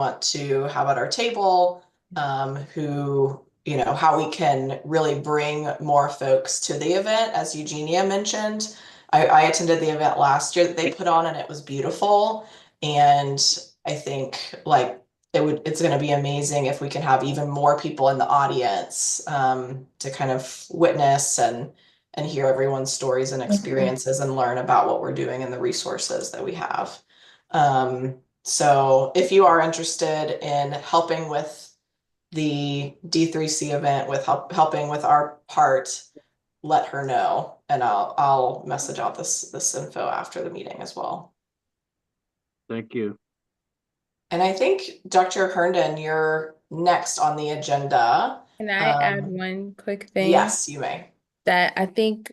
want to have at our table, who, how we can really bring more folks to the event, as Eugenia mentioned. I attended the event last year that they put on and it was beautiful. And I think like it's going to be amazing if we can have even more people in the audience to kind of witness and hear everyone's stories and experiences and learn about what we're doing and the resources that we have. So if you are interested in helping with the D3C event with helping with our part, let her know and I'll message out this info after the meeting as well. Thank you. And I think Dr. Herndon, you're next on the agenda. Can I add one quick thing Yes, you may. that I think,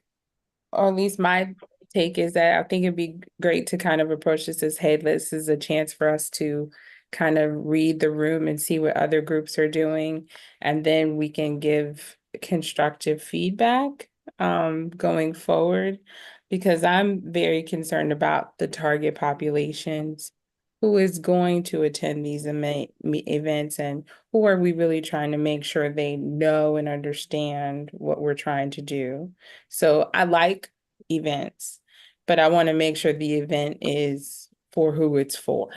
or at least my take is that I think it'd be great to kind of approach this as, hey, this is a chance for us to kind of read the room and see what other groups are doing. And then we can give constructive feedback going forward, because I'm very concerned about the target populations who is going to attend these events, and who are we really trying to make sure they know and understand what we're trying to do. So I like events, but I want to make sure the event is for who it's for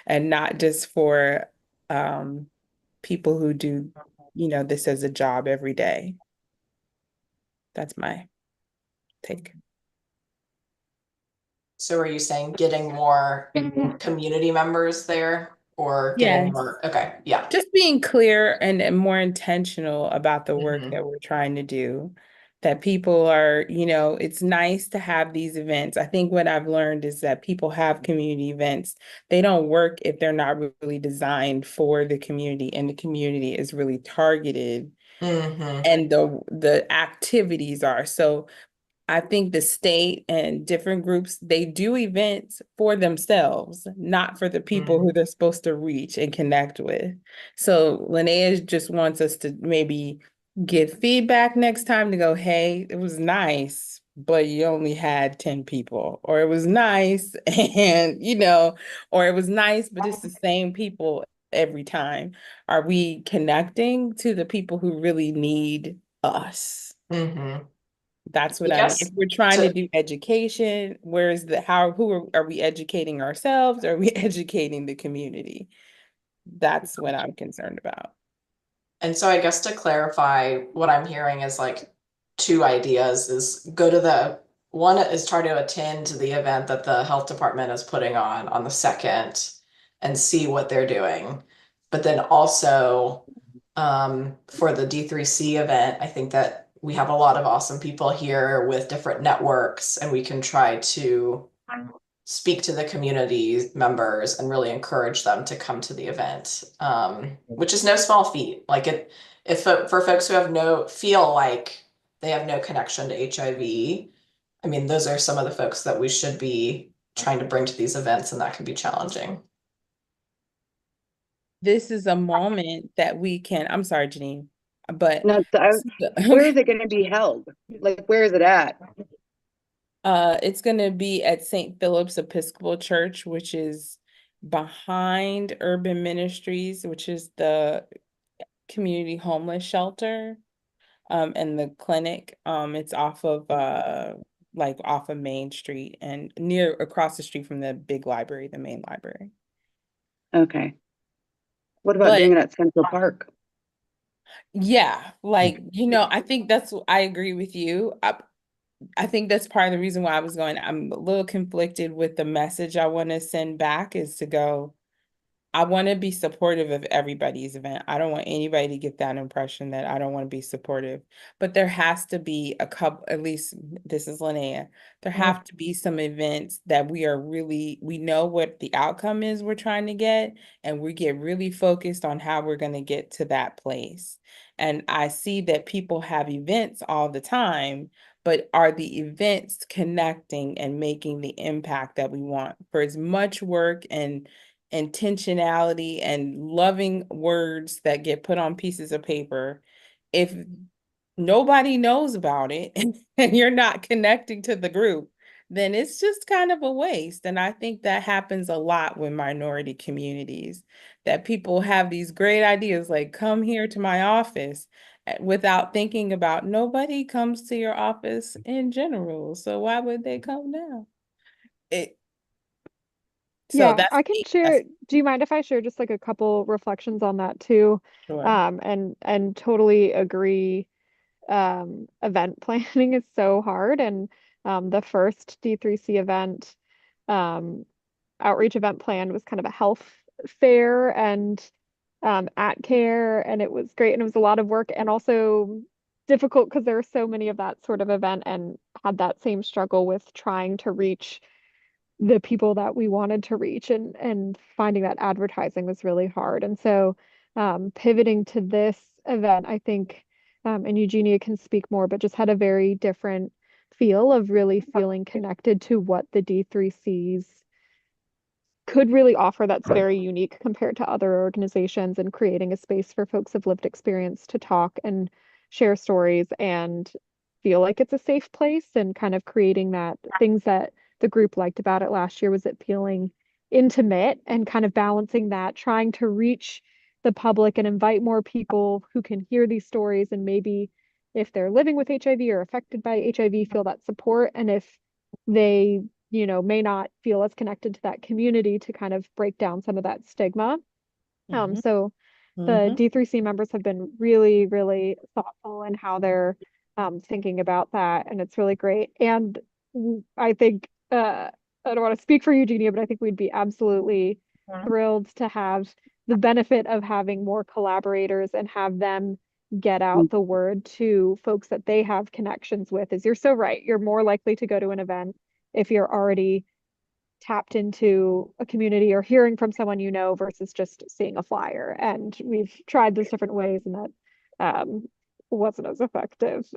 and not just for people who do, this as a job every day. That's my take. So are you saying getting more community members there or getting Yes. more? Okay, yeah. Just being clear and more intentional about the work Mhm. that we're trying to do. That people are, it's nice to have these events. I think what I've learned is that people have community events. They don't work if they're not really designed for the community, and the community is really targeted, Mhm. and the activities are. So I think the state and different groups, they do events for themselves, not for the people Mhm. who they're supposed to reach and connect with. So Lanea just wants us to maybe give feedback next time to go, hey, it was nice, but you only had 10 people, or it was nice and, or it was nice, but it's the same people every time. Are we connecting to the people who really need us? Mhm. That's I what I mean. If guess we're trying to to do education, who are we educating ourselves? Or are we educating the community? That's what I'm concerned about. And so I guess to clarify, what I'm hearing is like two ideas is go to the one is try to attend the event that the health department is putting on the second and see what they're doing. But then also for the D3C event, I think that we have a lot of awesome people here with different networks and we can try to speak to the community members and really encourage them to come to the event, which is no small feat. Like it, if for folks who have no feel like they have no connection to HIV, I mean, those are some of the folks that we should be trying to bring to these events, and that can be challenging. This is a moment that we can, I'm sorry, Janine, but No, where is it going to be held? Like, where is it at? it's going to be at St. Philip's Episcopal Church, which is behind Urban Ministries, which is the community homeless shelter. And the clinic. It's off of like off of Main Street and near across the street from the big library, the main library. Okay. What about But doing it at Central Park? yeah, like, I think I agree with you. I think that's part of the reason why I was going. I'm a little conflicted with the message I want to send back, is to go, I want to be supportive of everybody's event. I don't want anybody to get that impression that I don't want to be supportive. But there has to be a couple, at least this is Lanea. There have to be some events that we know what the outcome is we're trying to get, and we get really focused on how we're going to get to that place. And I see that people have events all the time, but are the events connecting and making the impact that we want? For as much work and intentionality and loving words that get put on pieces of paper, if nobody knows about it and you're not connecting to the group, then it's just kind of a waste. And I think that happens a lot with minority communities. that people have these great ideas, like come here to my office, without thinking about nobody comes to your office in general. So why would they come now? It, so Yeah, that's I can me. share. That's Do you mind if I share just like a couple reflections on that too? sure. And totally agree. Event planning is so hard, and the first D3C event, um, outreach event plan was kind of a health fair and at care, and it was great, and it was a lot of work and also difficult because there were so many of that sort of event, and had that same struggle with trying to reach the people that we wanted to reach, and finding that advertising was really hard. And so pivoting to this event, I think, and Eugenia can speak more, but just had a very different feel of really feeling connected to what the D3Cs could really offer that's very unique compared to other organizations, and creating a space for folks of lived experience to talk and share stories and feel like it's a safe place, and kind of creating that things that the group liked about it last year was it feeling intimate, and kind of balancing that, trying to reach the public and invite more people who can hear these stories, and maybe if they're living with HIV or affected by HIV, feel that support, and if they may not feel as connected to that community, to kind of break down some of that stigma. Mhm. So the Mhm. D3C members have been really, really thoughtful in how they're thinking about that, and it's really great. And I think I don't want to speak for Eugenia, but I think we'd be absolutely thrilled to have the benefit of having more collaborators and have them get out the word to folks that they have connections with. Is you're so right. You're more likely to go to an event if you're already tapped into a community or hearing from someone versus just seeing a flyer. And we've tried those different ways, and that wasn't as effective.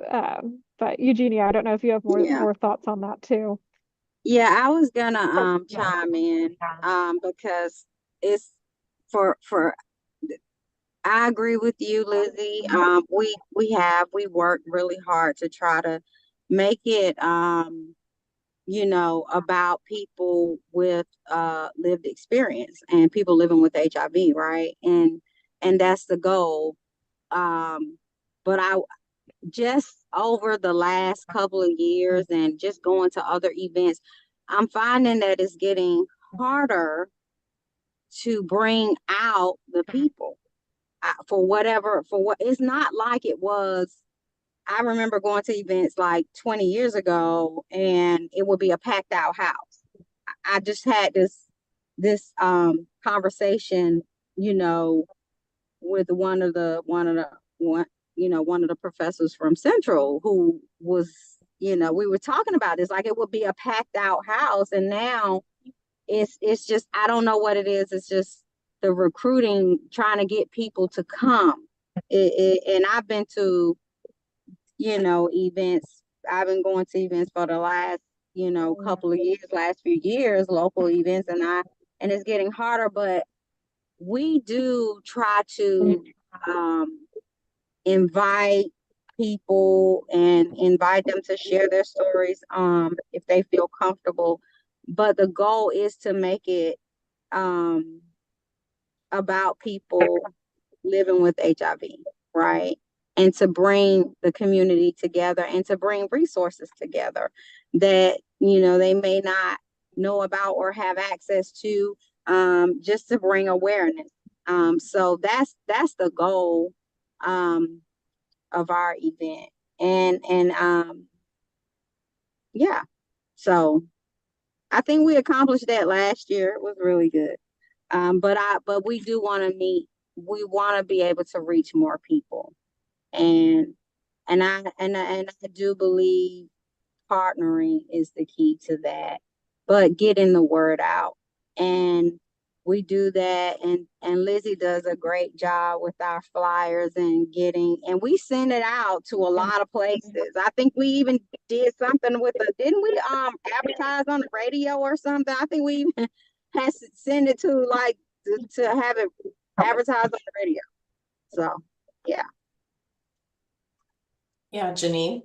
But Eugenia, I don't know if you have Yeah. more thoughts on that too. Yeah, I was gonna chime in because it's for I agree with you, Lizzie. We worked really hard to try to make it about people with lived experience and people living with HIV, right? And that's the goal. But I just over the last couple of years and just going to other events, I'm finding that it's getting harder to bring out the people for what it's not like it was. I remember going to events like 20 years ago and it would be a packed out house. I just had this conversation, you know, with one of the professors from Central who was, we were talking about this, like it would be a packed out house. And now it's just, I don't know what it is. It's just the recruiting, trying to get people to come. And I've been to, events. I've been going to events for the last, couple of years, last few years, local events, and it's getting harder, but we do try to invite people and invite them to share their stories if they feel comfortable. But the goal is to make it about people living with HIV, right? And to bring the community together and to bring resources together that, they may not know about or have access to, just to bring awareness. So that's the goal of our event. And yeah, so I think we accomplished that last year. It was really good. But we do want to we want to be able to reach more people. And I do believe partnering is the key to that, but getting the word out. And we do that, and Lizzie does a great job with our flyers and we send it out to a lot of places. I think we even did something with didn't we advertise on the radio or something? I think we even had to send it to to have it advertised on the radio. So yeah. Yeah, Janine.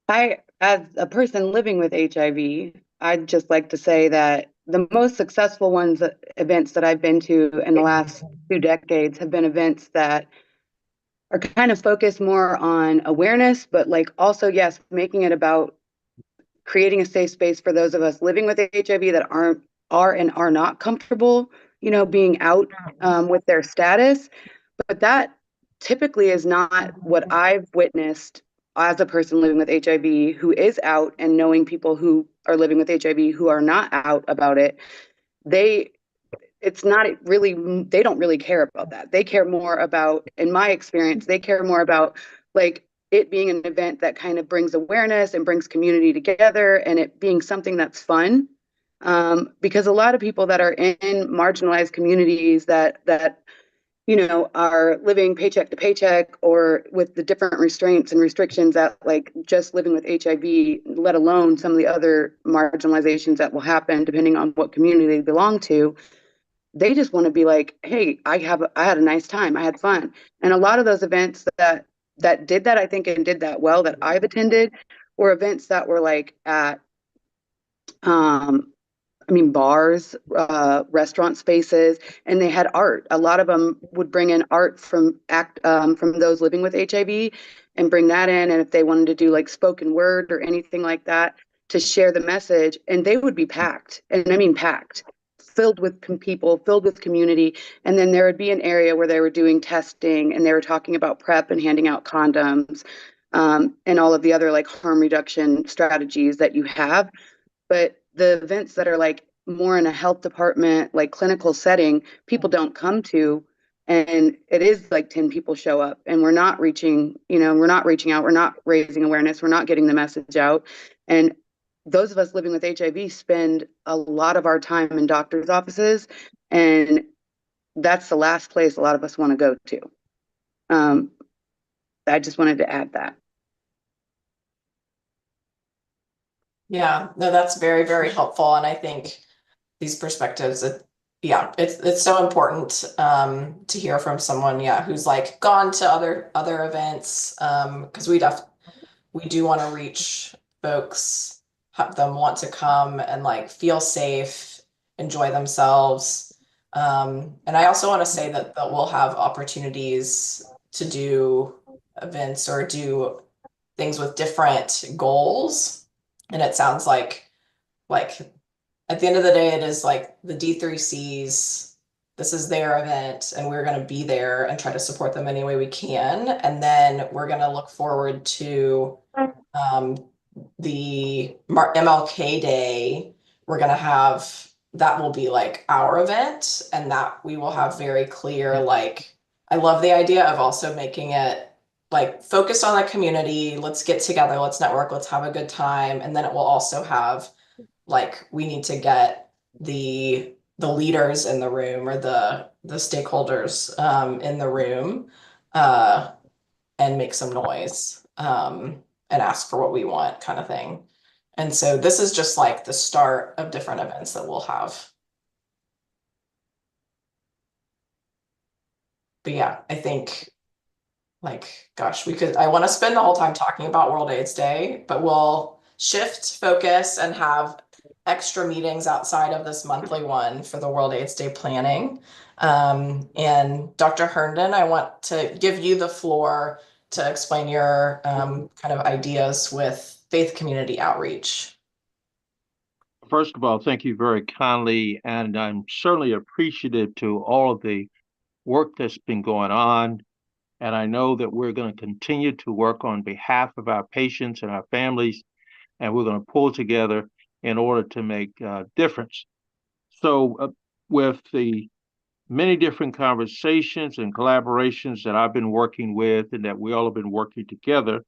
As a person living with HIV, I'd just like to say that the most successful events that I've been to in the last 2 decades have been events that are kind of focused more on awareness, but like also, yes, making it about creating a safe space for those of us living with HIV that are not comfortable, being out with their status. But that typically is not what I've witnessed as a person living with HIV who is out and knowing people who are living with HIV who are not out about it. They it's not really, they don't really care about that. They care more about, in my experience, they care more about like it being an event that kind of brings awareness and brings community together and it being something that's fun. Because a lot of people that are in marginalized communities that are living paycheck to paycheck or with the different restraints and restrictions that like just living with HIV, let alone some of the other marginalizations that will happen depending on what community they belong to, they just want to be like, hey, I had a nice time, I had fun. And a lot of those events that did that, I think, and did that well, that I've attended, were events that were like at um bars, restaurant spaces, and they had art. A lot of them would bring in art from those living with HIV and bring that in. And if they wanted to do like spoken word or anything like that to share the message, and they would be packed, and I mean packed, filled with people, filled with community. And then there would be an area where they were doing testing and they were talking about PrEP and handing out condoms, and all of the other like harm reduction strategies that you have. But the events that are like more in a health department, like clinical setting, people don't come to. And it is like 10 people show up and we're not reaching out, we're not raising awareness, we're not getting the message out. And those of us living with HIV spend a lot of our time in doctors' offices, and that's the last place a lot of us want to go to. I just wanted to add that. Yeah, no, that's very, very helpful. And I think these perspectives, it's so important to hear from someone, who's like gone to other events, because we do want to reach folks, have them want to come and like feel safe, enjoy themselves. And I also want to say that we'll have opportunities to do events or do things with different goals. And it sounds like at the end of the day, it is like the D3Cs, this is their event, and we're going to be there and try to support them any way we can. And then we're going to look forward to the MLK Day. We're going to have, that will be like our event, and that we will have very clear, like, I love the idea of also making it like focused on the community. Let's get together, let's network, let's have a good time. And then it will also have like we need to get the leaders in the room or the stakeholders in the room and make some noise and ask for what we want kind of thing. And so this is just like the start of different events that we'll have. But yeah, I think like, gosh, I want to spend the whole time talking about World AIDS Day, but we'll shift focus and have extra meetings outside of this monthly one for the World AIDS Day planning. And Dr. Herndon, I want to give you the floor to explain your kind of ideas with faith community outreach. First of all, thank you very kindly, and I'm certainly appreciative to all of the work that's been going on. And I know that we're going to continue to work on behalf of our patients and our families, and we're going to pull together in order to make a difference. So with the many different conversations and collaborations that I've been working with and that we all have been working together,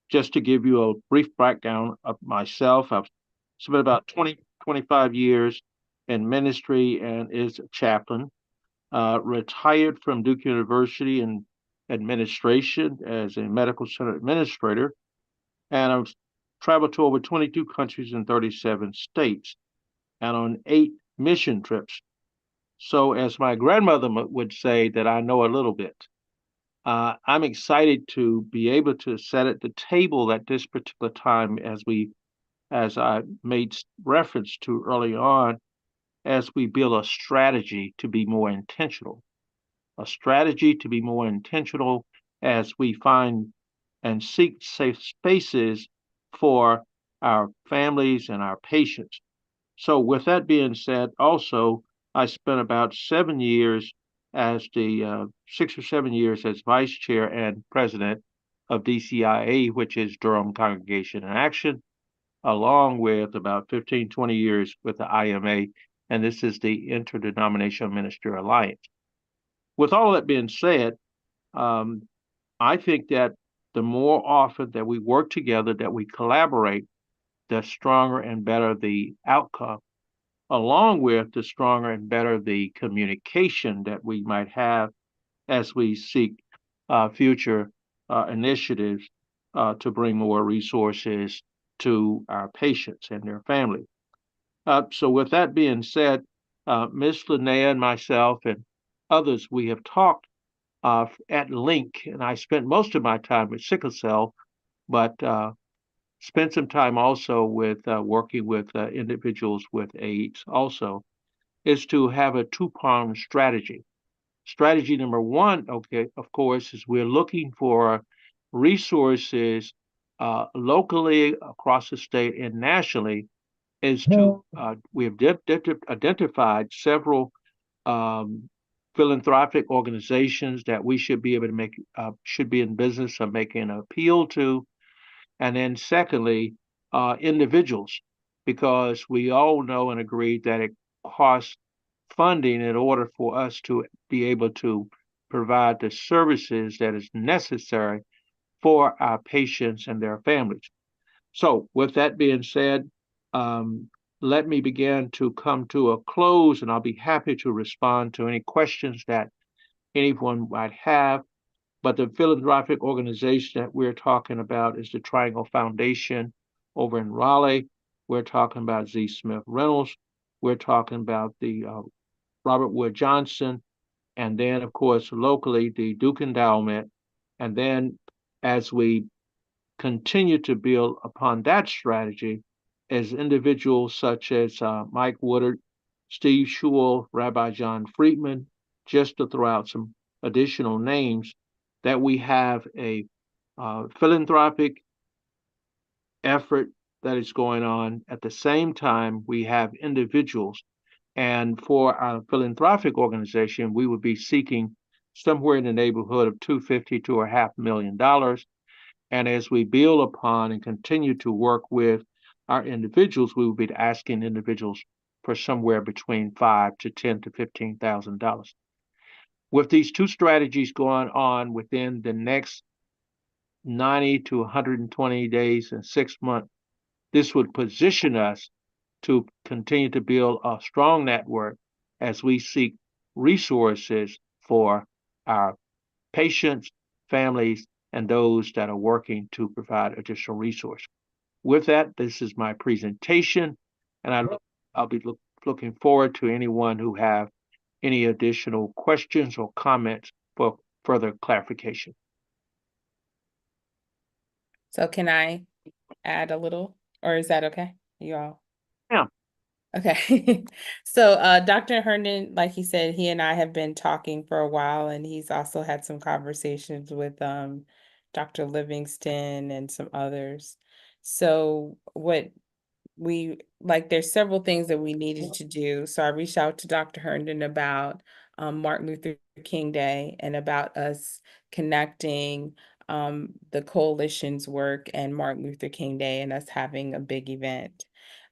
just to give you a brief background of myself, I've spent about 25 years in ministry and is a chaplain, retired from Duke University in administration as a medical center administrator, and I've traveled to over 22 countries in 37 states and on 8 mission trips. So, as my grandmother would say, that I know a little bit. I'm excited to be able to sit at the table at this particular time, as I made reference to early on, as we build a strategy to be more intentional, a strategy to be more intentional as we find and seek safe spaces for our families and our patients. So, with that being said, also, I spent about 7 years as the 6 or 7 years as vice chair and president of DCIA, which is Durham Congregation in Action, along with about 15, 20 years with the IMA, and this is the Interdenominational Minister Alliance. With all that being said, um, I think that the more often that we work together, that we collaborate, the stronger and better the outcome, along with the stronger and better the communication that we might have as we seek future initiatives to bring more resources to our patients and their families. So with that being said, Ms. Lanea and myself and others, we have talked at length, and I spent most of my time with sickle cell, but spent some time also with working with individuals with AIDS also, is to have a two-pronged strategy. Strategy number one, okay, of course, is we're looking for resources locally across the state and nationally, is to we have identified several um, philanthropic organizations that we should be able to make should be in business of making an appeal to, and then secondly, individuals, because we all know and agree that it costs funding in order for us to be able to provide the services that is necessary for our patients and their families. So, with that being said, um, let me begin to come to a close, and I'll be happy to respond to any questions that anyone might have. But the philanthropic organization that we're talking about is the Triangle Foundation over in Raleigh. We're talking about Z. Smith Reynolds. We're talking about the Robert Wood Johnson. And then, of course, locally, the Duke Endowment. And then, as we continue to build upon that strategy, as individuals such as Mike Woodard, Steve Schewel, Rabbi John Friedman, just to throw out some additional names, that we have a philanthropic effort that is going on. At the same time, we have individuals. And for our philanthropic organization, we would be seeking somewhere in the neighborhood of $250 to $500,000. And as we build upon and continue to work with our individuals, we will be asking individuals for somewhere between $5,000 to $10,000 to $15,000. With these two strategies going on within the next 90 to 120 days and 6 months, this would position us to continue to build a strong network as we seek resources for our patients, families, and those that are working to provide additional resources. With that, this is my presentation, and I'll be looking forward to anyone who have any additional questions or comments for further clarification. So can I add a little, or is that okay? You all? Yeah. Okay. So Dr. Herndon, like he said, he and I have been talking for a while, and he's also had some conversations with Dr. Livingston and some others. So there's several things that we needed to do. So I reached out to Dr. Herndon about Martin Luther King Day and about us connecting the coalition's work and Martin Luther King Day and us having a big event.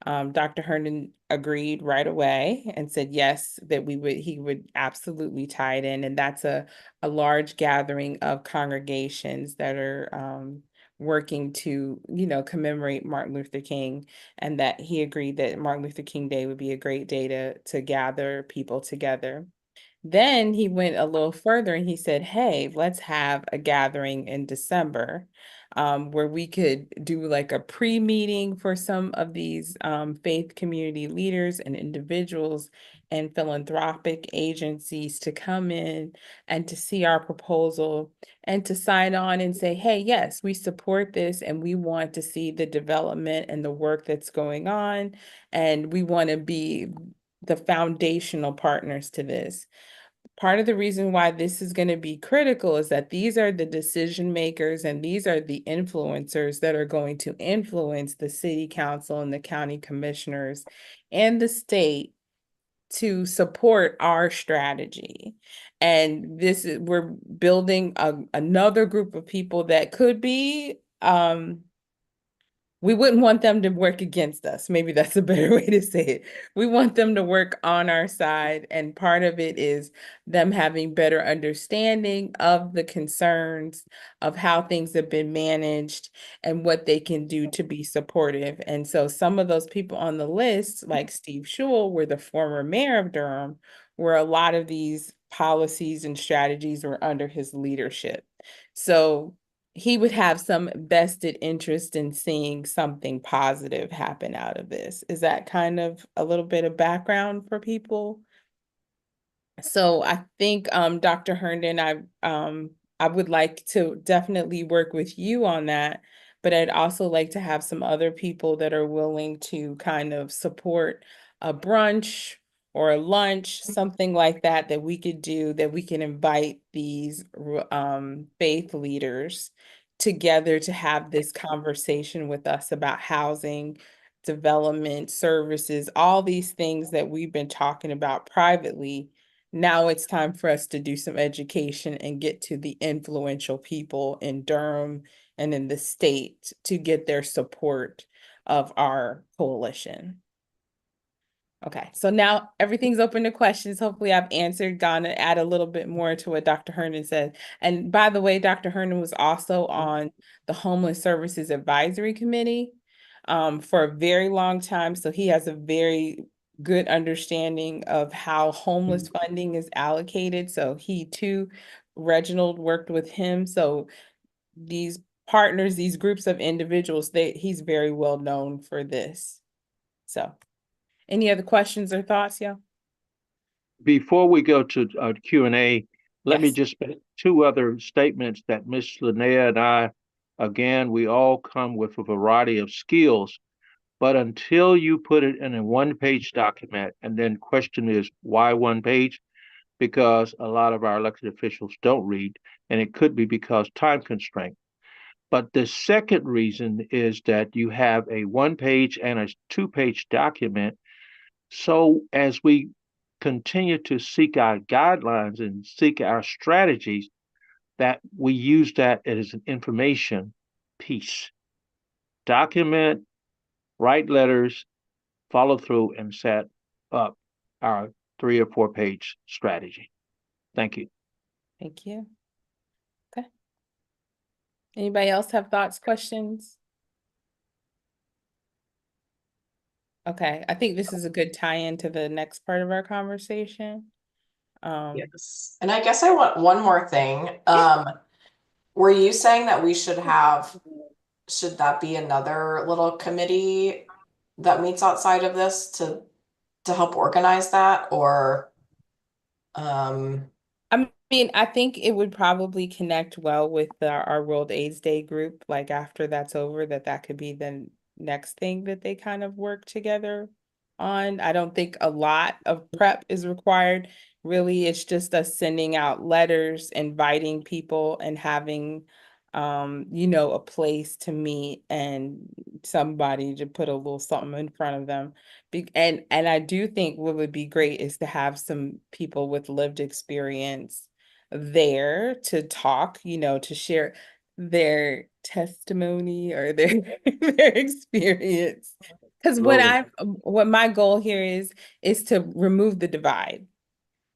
Dr. Herndon agreed right away and said yes, that he would absolutely tie it in. And that's a large gathering of congregations that are working to, commemorate Martin Luther King, and that he agreed that Martin Luther King Day would be a great day to gather people together. Then he went a little further and he said, hey, let's have a gathering in December where we could do like a pre-meeting for some of these faith community leaders and individuals and philanthropic agencies to come in and to see our proposal and to sign on and say, hey, yes, we support this and we want to see the development and the work that's going on. And we want to be the foundational partners to this. Part of the reason why this is going to be critical is that these are the decision makers and these are the influencers that are going to influence the city council and the county commissioners and the state to support our strategy. And we're building another group of people that could be we wouldn't want them to work against us. Maybe that's a better way to say it. We want them to work on our side. And part of it is them having better understanding of the concerns of how things have been managed and what they can do to be supportive. And so some of those people on the list, like Steve Schewel, were the former mayor of Durham, where a lot of these policies and strategies were under his leadership. So he would have some vested interest in seeing something positive happen out of this. Is that kind of a little bit of background for people? So I think Dr. Herndon, I would like to definitely work with you on that, but I'd also like to have some other people that are willing to kind of support a brunch or a lunch, something like that that we could do, that we can invite these faith leaders together to have this conversation with us about housing, development, services, all these things that we've been talking about privately. Now it's time for us to do some education and get to the influential people in Durham and in the state to get their support of our coalition. Okay, so now everything's open to questions. Hopefully I've answered, gone to add a little bit more to what Dr. Herndon said. And by the way, Dr. Herndon was also on the Homeless Services Advisory Committee for a very long time. So he has a very good understanding of how homeless funding is allocated. So he too, Reginald worked with him. So these partners, these groups of individuals, he's very well known for this. So any other questions or thoughts, yeah? Before we go to Q&A, let me Yes. just make two other statements that Ms. Lanea and I, again, we all come with a variety of skills, but until you put it in a one-page document, and then question is, why one page? Because a lot of our elected officials don't read, and it could be because time constraint. But the second reason is that you have a one-page and a two-page document. So as we continue to seek our guidelines and seek our strategies, that we use that as an information piece. Document, write letters, follow through, and set up our 3 or 4 page strategy. Thank you. Thank you. Okay. Anybody else have thoughts, questions? Okay, I think this is a good tie-in to the next part of our conversation. Yes. And I guess I want one more thing. Were you saying that we should that be another little committee that meets outside of this to help organize that, or I mean, I think it would probably connect well with our World AIDS Day group, like after that's over, that could be the next thing that they kind of work together on. I don't think a lot of prep is required. Really, it's just us sending out letters, inviting people and having a place to meet and somebody to put a little something in front of them. And I do think what would be great is to have some people with lived experience there to talk, to share their testimony or their their experience. Because what my goal here is to remove the divide.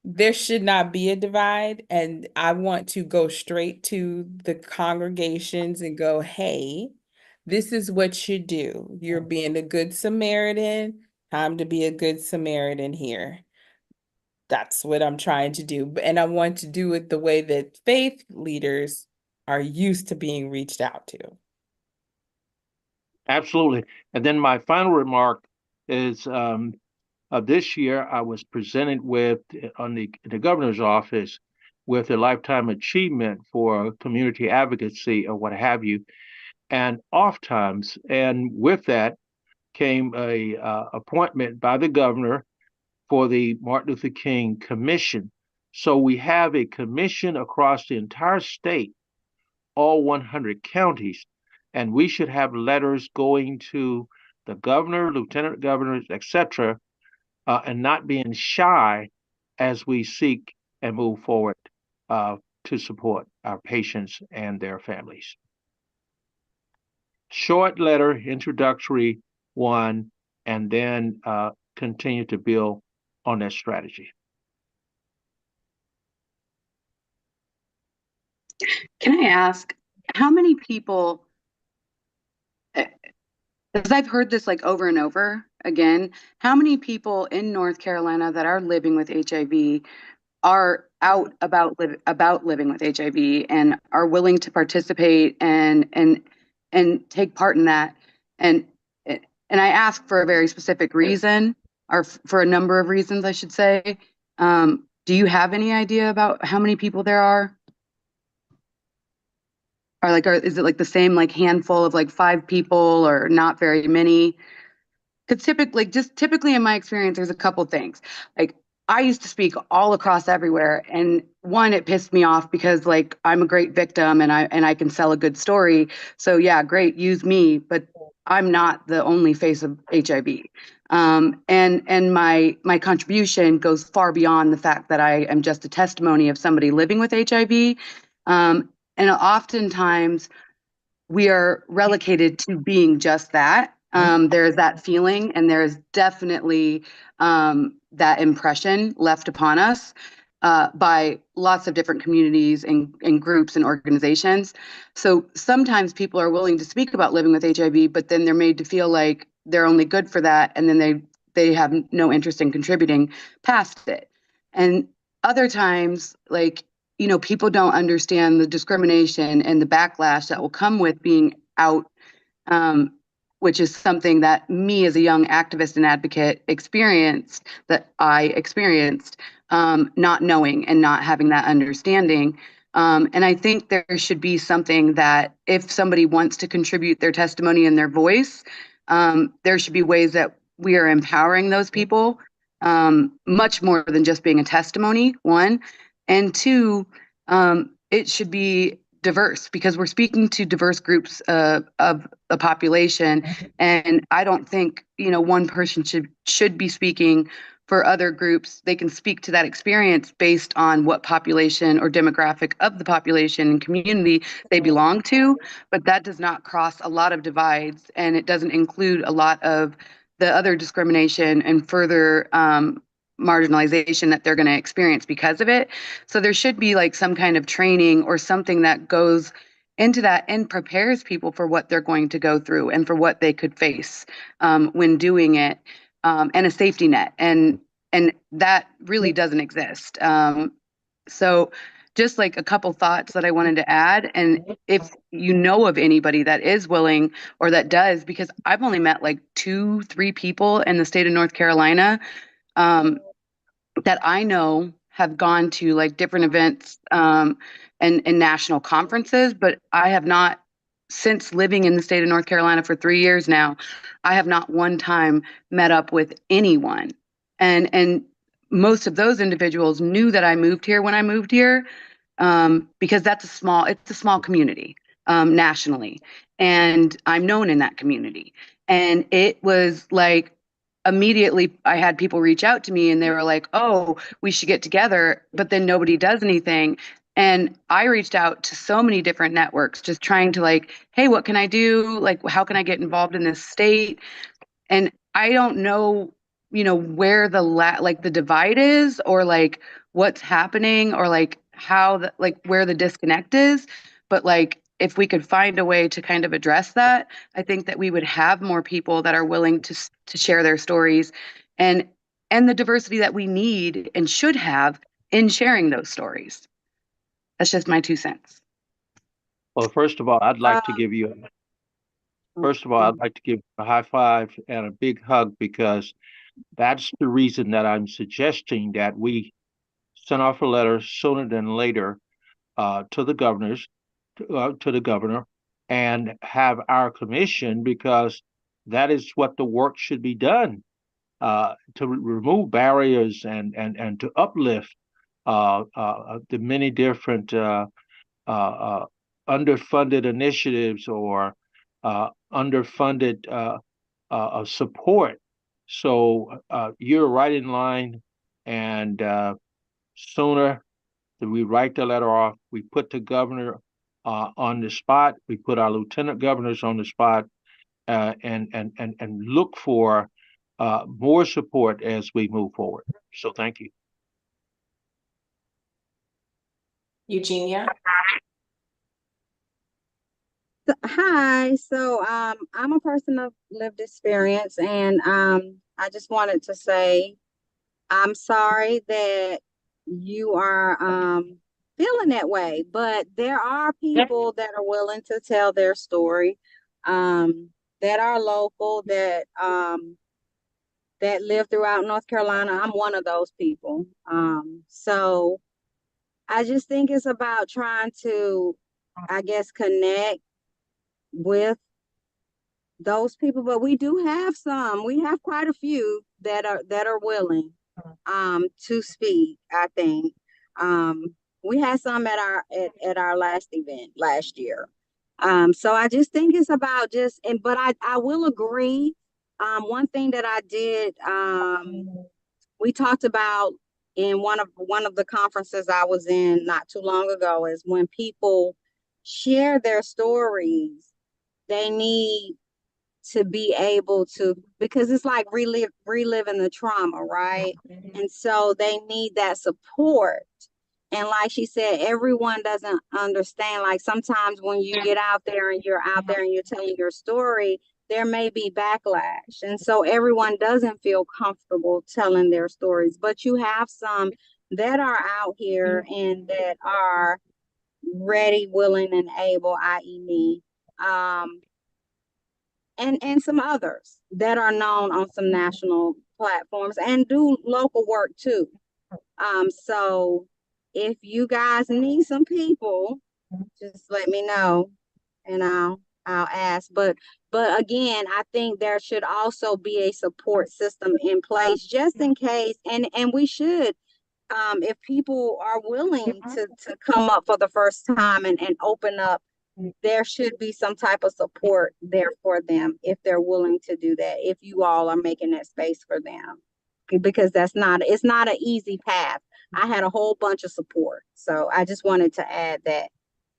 There should not be a divide, and I want to go straight to the congregations and go, hey, this is what you do. You're being a good Samaritan. Time to be a good Samaritan here. That's what I'm trying to do. And I want to do it the way that faith leaders are used to being reached out to. Absolutely. And then my final remark is this year I was presented with on the governor's office with a lifetime achievement for community advocacy or what have you. And with that came a appointment by the governor for the Martin Luther King Commission. So we have a commission across the entire state, all 100 counties, and we should have letters going to the governor, lieutenant governors, etc., and not being shy as we seek and move forward to support our patients and their families. Short letter, introductory one, and then continue to build on that strategy. Can I ask, how many people, because I've heard this like over and over again, how many people in North Carolina that are living with HIV are out about living with HIV and are willing to participate and take part in that? And I ask for a very specific reason, or for a number of reasons, I should say. Do you have any idea about how many people there are? Is it like the same like handful of like 5 people, or not very many? Because typically in my experience, there's a couple things. Like, I used to speak all across everywhere, and one, it pissed me off because like I'm a great victim and I can sell a good story. So yeah, great, use me, but I'm not the only face of HIV. And my contribution goes far beyond the fact that I am just a testimony of somebody living with HIV. And oftentimes we are relegated to being just that. There's that feeling, and there's definitely that impression left upon us by lots of different communities and groups and organizations. So sometimes people are willing to speak about living with HIV, but then they're made to feel like they're only good for that, and then they have no interest in contributing past it. And other times, like, people don't understand the discrimination and the backlash that will come with being out, um, which is something that me as a young activist and advocate experienced, not knowing and not having that understanding. And I think there should be something that if somebody wants to contribute their testimony and their voice, there should be ways that we are empowering those people, much more than just being a testimony, one. And two, it should be diverse, because we're speaking to diverse groups of the population. And I don't think, one person should be speaking for other groups. They can speak to that experience based on what population or demographic of the population and community they belong to. But that does not cross a lot of divides, and it doesn't include a lot of the other discrimination and further marginalization that they're going to experience because of it. So there should be like some kind of training or something that goes into that and prepares people for what they're going to go through and for what they could face when doing it, and a safety net. And that really doesn't exist. So just like a couple thoughts that I wanted to add. And if you know of anybody that is willing or that does, because I've only met like 2, 3 people in the state of North Carolina that I know have gone to like different events and national conferences, but I have not, since living in the state of North Carolina for 3 years now, I have not one time met up with anyone. And most of those individuals knew that I moved here when I moved here, because it's a small community nationally, and I'm known in that community. And it was like immediately I had people reach out to me and they were like, "Oh, we should get together," but then nobody does anything. And I reached out to so many different networks, just trying to like, "Hey, what can I do? Like, how can I get involved in this state?" And I don't know, where the divide is, or like what's happening, or like where the disconnect is. But like, if we could find a way to kind of address that, I think that we would have more people that are willing to share their stories, and the diversity that we need and should have in sharing those stories. That's just my 2 cents. Well, first of all, I'd like to Um, give you a high five and a big hug, because that's the reason that I'm suggesting that we send off a letter sooner than later to the to the governor, and have our commission, because that is what the work should be done. to remove barriers and to uplift the many different underfunded initiatives or underfunded support. So you're right in line, and sooner that we write the letter off, we put the governor on the spot, we put our lieutenant governors on the spot, and look for more support as we move forward. So thank you. Eugenia? Hi, so I'm a person of lived experience, and I just wanted to say I'm sorry that you are feeling that way, but there are people that are willing to tell their story, that are local, that live throughout North Carolina. I'm one of those people. So I just think it's about trying to, I guess, connect with those people, but we do have some. We have quite a few that are willing to speak, I think. We had some at our last event last year. So I just think it's about but I will agree. One thing that I did, we talked about in one of the conferences I was in not too long ago, is when people share their stories, they need to be able to, because it's like reliving the trauma, right? And so they need that support. And like she said, everyone doesn't understand. Like sometimes when you get out there and you're out there and you're telling your story, there may be backlash. And so everyone doesn't feel comfortable telling their stories. But you have some that are out here and that are ready, willing, and able, i.e. me. And some others that are known on some national platforms and do local work too. So if you guys need some people, just let me know and I'll ask. But again, I think there should also be a support system in place just in case, and we should, if people are willing to come up for the first time and open up, there should be some type of support there for them if they're willing to do that, if you all are making that space for them, because it's not an easy path. I had a whole bunch of support, so I just wanted to add that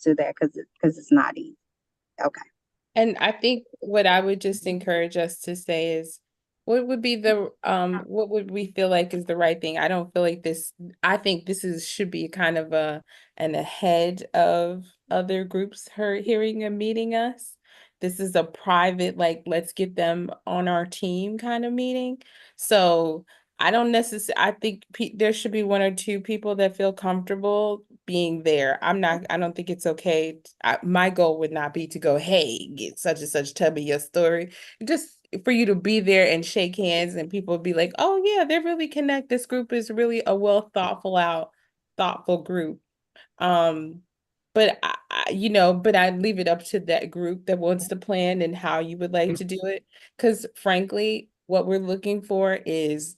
to that because it's not easy. Okay. And I think what I would just encourage us to say is, what would be what would we feel like is the right thing? I don't feel like this, I think this should be kind of an ahead of other groups hearing and meeting us. This is a private, like, let's get them on our team kind of meeting. So I don't necessarily, I think there should be one or two people that feel comfortable being there. I don't think it's okay. My goal would not be to go, hey, get such and such, tell me your story. Just for you to be there and shake hands and people be like, oh yeah, they're really connect. This group is really a thoughtful group. But but I leave it up to that group that wants to plan and how you would like to do it. Because frankly, what we're looking for is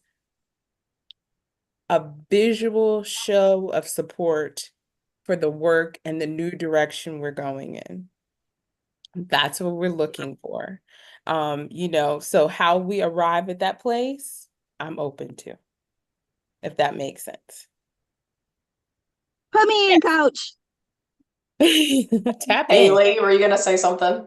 a visual show of support for the work and the new direction we're going in. That's what we're looking for. So how we arrive at that place, I'm open to, if that makes sense. Put me in, coach. Tap in. Haley, were you gonna say something?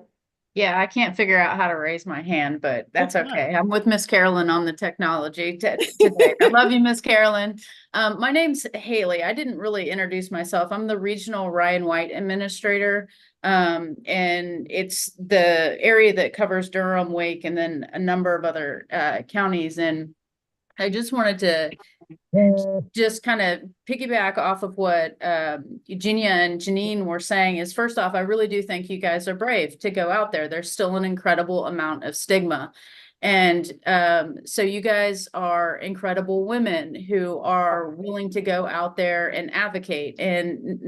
Yeah, I can't figure out how to raise my hand, but that's okay. I'm with Miss Carolyn on the technology today. I love you, Miss Carolyn. My name's Haley. I didn't really introduce myself. I'm the regional Ryan White administrator. And it's the area that covers Durham, Wake, and then a number of other counties. And I just wanted to just kind of piggyback off of what Eugenia and Janine were saying is, first off, I really do think you guys are brave to go out there. There's still an incredible amount of stigma. And so you guys are incredible women who are willing to go out there and advocate, and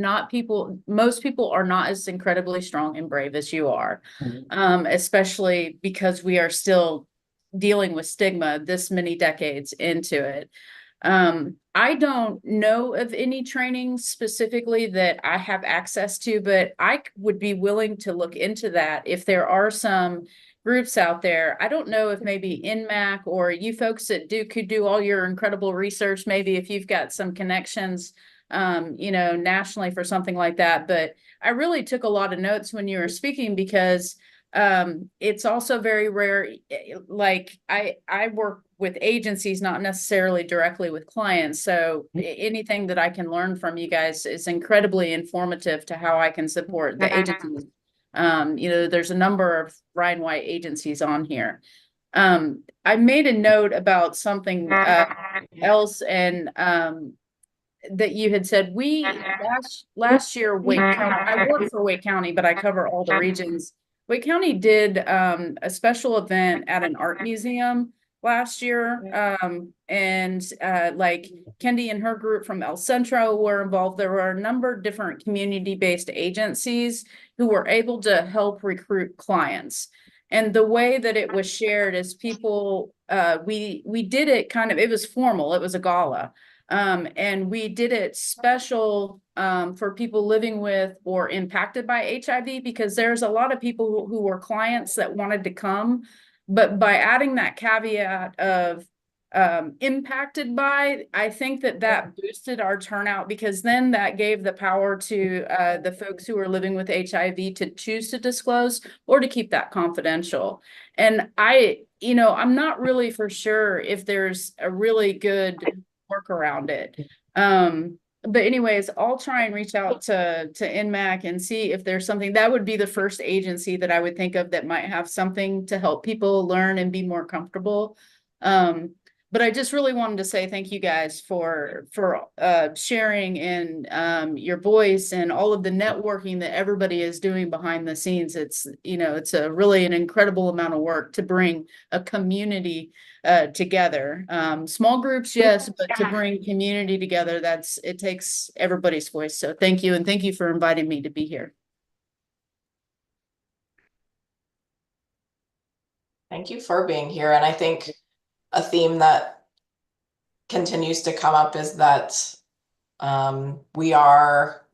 most people are not as incredibly strong and brave as you are, especially because we are still dealing with stigma this many decades into it. I don't know of any training specifically that I have access to, but I would be willing to look into that if there are some groups out there. I don't know if maybe NMAC or you folks that could do all your incredible research, maybe if you've got some connections, nationally for something like that. But I really took a lot of notes when you were speaking because it's also very rare. Like I work with agencies, not necessarily directly with clients. So anything that I can learn from you guys is incredibly informative to how I can support the agencies. There's a number of Ryan White agencies on here. I made a note about something else, and that you had said last year Wake County, I work for Wake County, but I cover all the regions. Wake County did a special event at an art museum last year. Like Kendi and her group from El Centro were involved. There were a number of different community-based agencies who were able to help recruit clients. And the way that it was shared is people, we did it it was formal, it was a gala. And we did it special for people living with or impacted by HIV, because there's a lot of people who were clients that wanted to come, but by adding that caveat of impacted by, I think that boosted our turnout, because then that gave the power to the folks who are living with HIV to choose to disclose or to keep that confidential. And I'm not really for sure if there's a really good work around it. But anyways, I'll try and reach out to NMAC and see if there's something. That would be the first agency that I would think of that might have something to help people learn and be more comfortable. But I just really wanted to say thank you guys for sharing and your voice and all of the networking that everybody is doing behind the scenes. It's really an incredible amount of work to bring a community together. Small groups, yes, but to bring community together, it takes everybody's voice. So thank you, and thank you for inviting me to be here. Thank you for being here. And I think a theme that continues to come up is that we are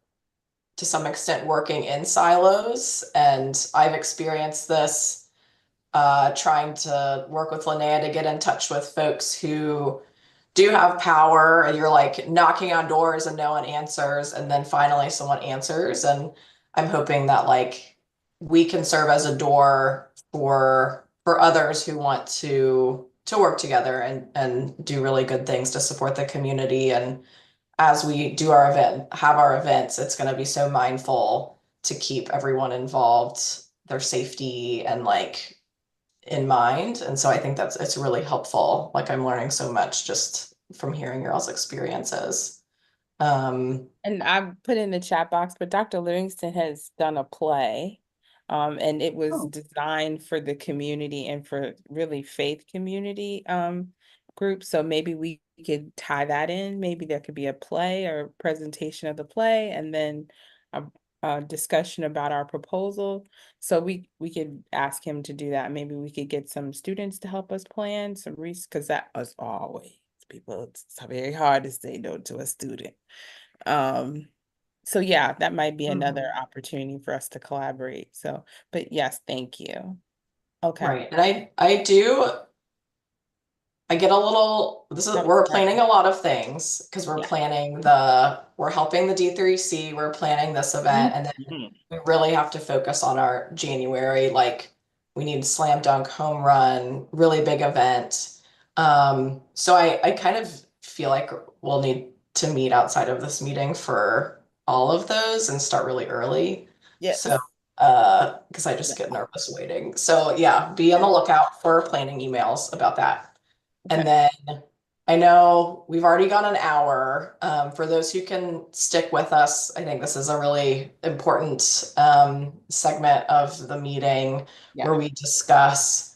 to some extent working in silos, and I've experienced this trying to work with Lanea to get in touch with folks who do have power, and you're like knocking on doors and no one answers, and then finally someone answers. And I'm hoping that like we can serve as a door for others who want to work together and do really good things to support the community. And as we do have our events, it's going to be so mindful to keep everyone involved, their safety and like in mind. And so I think it's really helpful. Like I'm learning so much just from hearing your all's experiences. And I put in the chat box, but Dr. Livingston has done a play. And it was designed for the community and for really faith community groups. So maybe we could tie that in. Maybe there could be a play or presentation of the play, and then a discussion about our proposal. So we could ask him to do that. Maybe we could get some students to help us plan some research, because that was always people. It's very hard to say no to a student. So yeah, that might be another opportunity for us to collaborate. So, but yes, thank you. Okay. Right. And I get a little, we're planning a lot of things because we're we're helping the D3C, we're planning this event, and then we really have to focus on our January, like we need slam dunk home run, really big event. So I kind of feel like we'll need to meet outside of this meeting for all of those and start really early. Yes. So because I just get nervous waiting. So yeah, be on the lookout for planning emails about that. Okay. And then I know we've already gone an hour. For those who can stick with us, I think this is a really important segment of the meeting where we discuss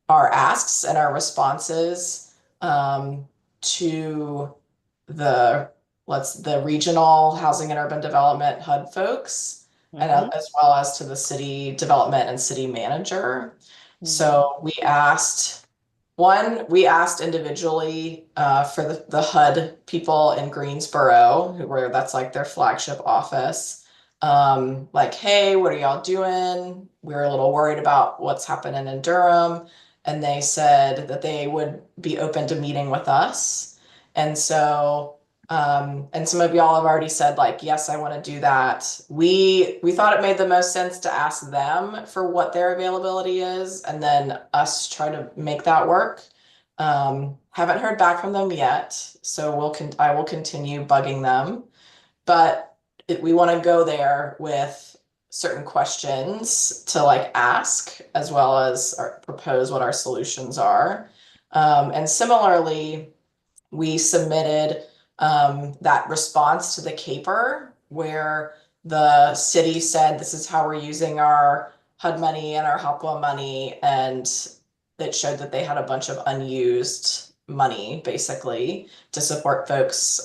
our asks and our responses to the regional housing and urban development HUD folks, and as well as to the city development and city manager. So we asked One, we asked individually for the HUD people in Greensboro, that's like their flagship office. Like, hey, what are y'all doing? We were a little worried about what's happening in Durham, and they said that they would be open to meeting with us. And so, and some of y'all have already said like, yes, I want to do that. We thought it made the most sense to ask them for what their availability is, and then us try to make that work. Haven't heard back from them yet, so I will continue bugging them, but we want to go there with certain questions to like ask as well as propose what our solutions are. And similarly, we submitted that response to the caper where the city said, this is how we're using our HUD money and our HOPWA money. And it showed that they had a bunch of unused money, basically, to support folks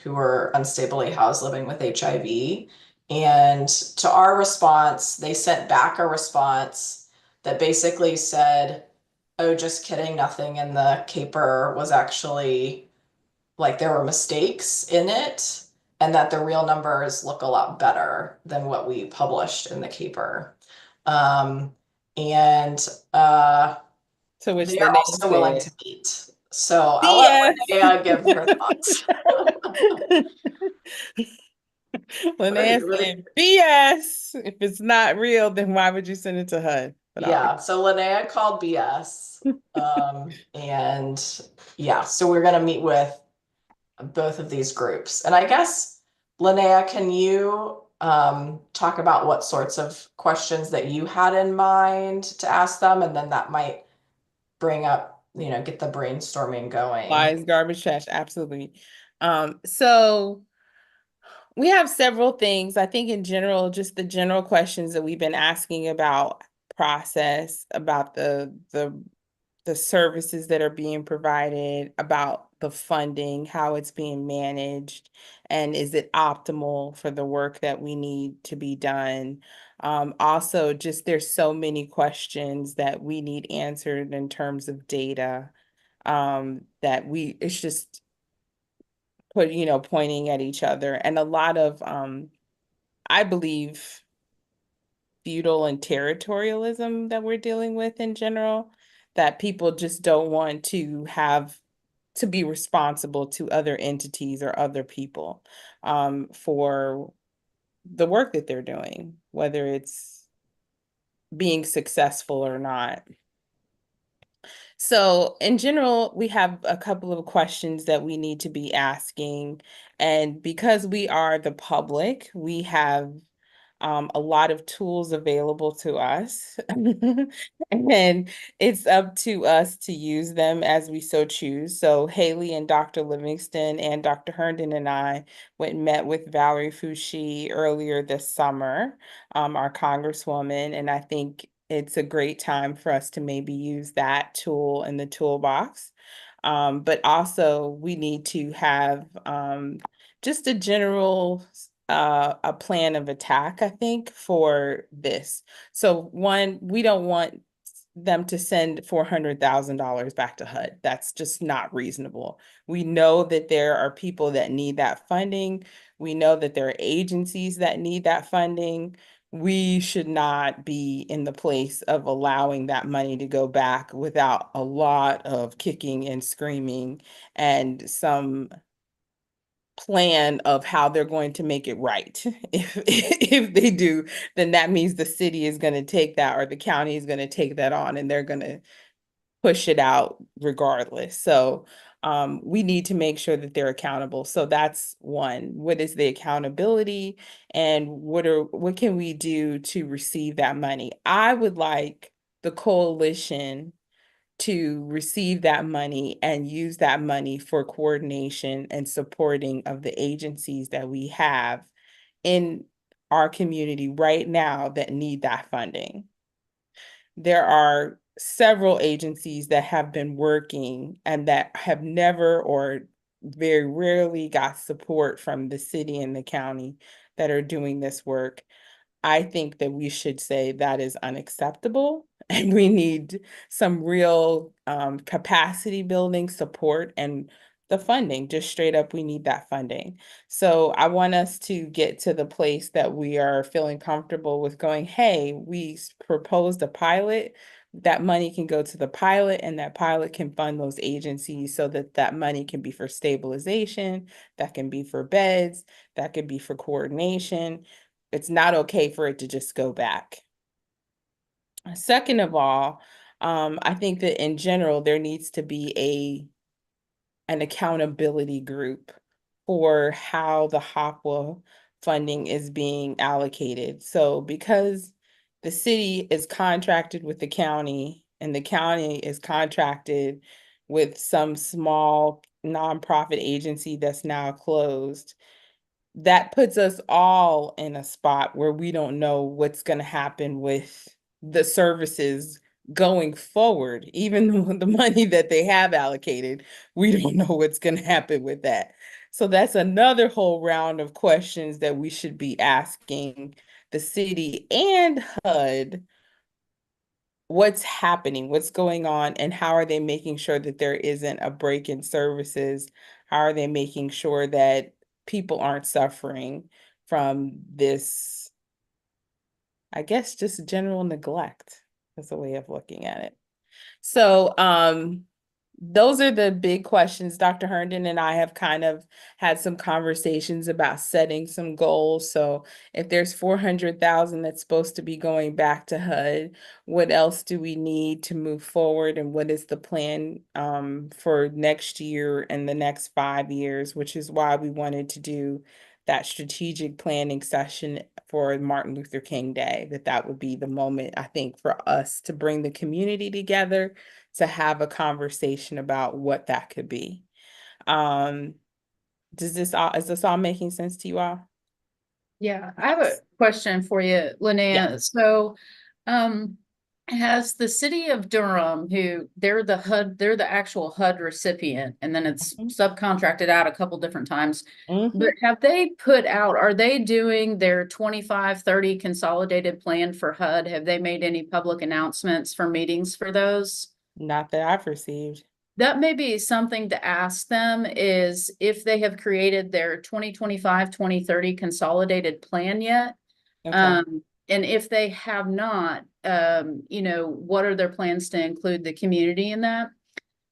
who were unstably housed living with HIV. And to our response, they sent back a response that basically said, oh, just kidding, nothing in the caper was actually like there were mistakes in it, and that the real numbers look a lot better than what we published in the caper. Um, and To which they are Lanea also willing said, to meet. So I'll let BS. Lanea give her thoughts. Lanea said, BS. If it's not real, then why would you send it to HUD? But all right. Yeah, so Lanea called BS. And yeah, so we're gonna meet with both of these groups. And I guess, Lanea, can you talk about what sorts of questions that you had in mind to ask them? And then that might bring up, get the brainstorming going. Lies, garbage, trash, absolutely. So we have several things. I think in general, just the general questions that we've been asking about process, about the services that are being provided, about the funding, how it's being managed, and is it optimal for the work that we need to be done. Also, just there's so many questions that we need answered in terms of data, that it's just pointing at each other, and a lot of I believe feudal and territorialism that we're dealing with in general, that people just don't want to have to be responsible to other entities or other people for the work that they're doing, whether it's being successful or not. So in general, we have a couple of questions that we need to be asking. And because we are the public, we have a lot of tools available to us. And it's up to us to use them as we so choose. So Haley and Dr. Livingston and Dr. Herndon and I went and met with Valerie Fouché earlier this summer, our Congresswoman, and I think it's a great time for us to maybe use that tool in the toolbox. But also we need to have just a general a plan of attack, I think, for this. So one, we don't want them to send $400,000 back to HUD. That's just not reasonable. We know that there are people that need that funding. We know that there are agencies that need that funding. We should not be in the place of allowing that money to go back without a lot of kicking and screaming and some plan of how they're going to make it right. If they do, then that means the city is going to take that, or the county is going to take that on, and they're going to push it out regardless. So we need to make sure that they're accountable. So that's one. What is the accountability, and what can we do to receive that money? I would like the coalition to receive that money and use that money for coordination and supporting of the agencies that we have in our community right now that need that funding. There are several agencies that have been working and that have never or very rarely got support from the city and the county that are doing this work. I think that we should say that is unacceptable and we need some real capacity building support and the funding. Just straight up, we need that funding. So I want us to get to the place that we are feeling comfortable with going, hey, we proposed a pilot. That money can go to the pilot, and that pilot can fund those agencies so that that money can be for stabilization, that can be for beds, that could be for coordination. It's not okay for it to just go back. Second of all, I think that in general, there needs to be an accountability group for how the HOPWA funding is being allocated. So because the city is contracted with the county and the county is contracted with some small nonprofit agency that's now closed, that puts us all in a spot where we don't know what's going to happen with the services going forward. Even with the money that they have allocated, we don't know what's going to happen with that. So that's another whole round of questions that we should be asking the city and HUD. What's happening, what's going on, and how are they making sure that there isn't a break in services? How are they making sure that people aren't suffering from this, I guess, just general neglect? That's a way of looking at it. So, those are the big questions. Dr. Herndon and I have kind of had some conversations about setting some goals. So if there's 400,000 that's supposed to be going back to HUD, what else do we need to move forward? And what is the plan for next year and the next 5 years, which is why we wanted to do that strategic planning session for Martin Luther King Day, that would be the moment, I think, for us to bring the community together to have a conversation about what that could be. Is this all making sense to you all? Yeah, I have a question for you, Linnea. Yeah. So, has the city of Durham, who they're the HUD, they're the actual HUD recipient, and then it's subcontracted out a couple different times. But have they put out, are they doing their 25-30 consolidated plan for HUD? Have they made any public announcements for meetings for those? Not that I've received. That may be something to ask them, is if they have created their 2025-2030 consolidated plan yet. Okay. And if they have not, what are their plans to include the community in that?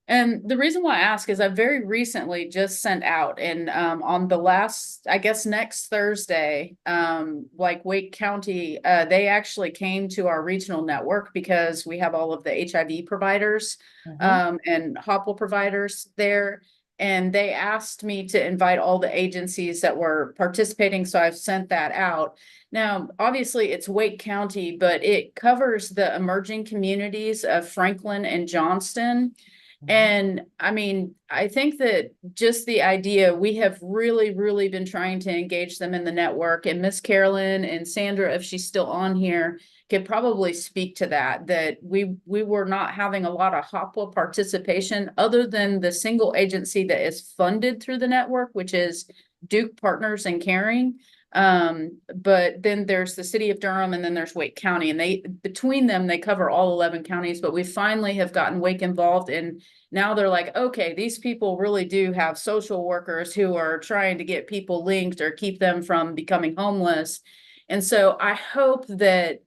And the reason why I ask is I very recently just sent out, and on the last, I guess next Thursday, like Wake County, they actually came to our regional network because we have all of the HIV providers and HOPWA providers there. And they asked me to invite all the agencies that were participating. So I've sent that out. Now, obviously it's Wake County, but it covers the emerging communities of Franklin and Johnston. And I mean, I think that just the idea, we have really, really been trying to engage them in the network, and Miss Carolyn and Sandra, if she's still on here, could probably speak to that we were not having a lot of HOPWA participation other than the single agency that is funded through the network, which is Duke Partners in Caring. But then there's the city of Durham, and then there's Wake County, and between them, they cover all 11 counties, but we finally have gotten Wake involved, and now they're like, okay, these people really do have social workers who are trying to get people linked or keep them from becoming homeless. And so I hope that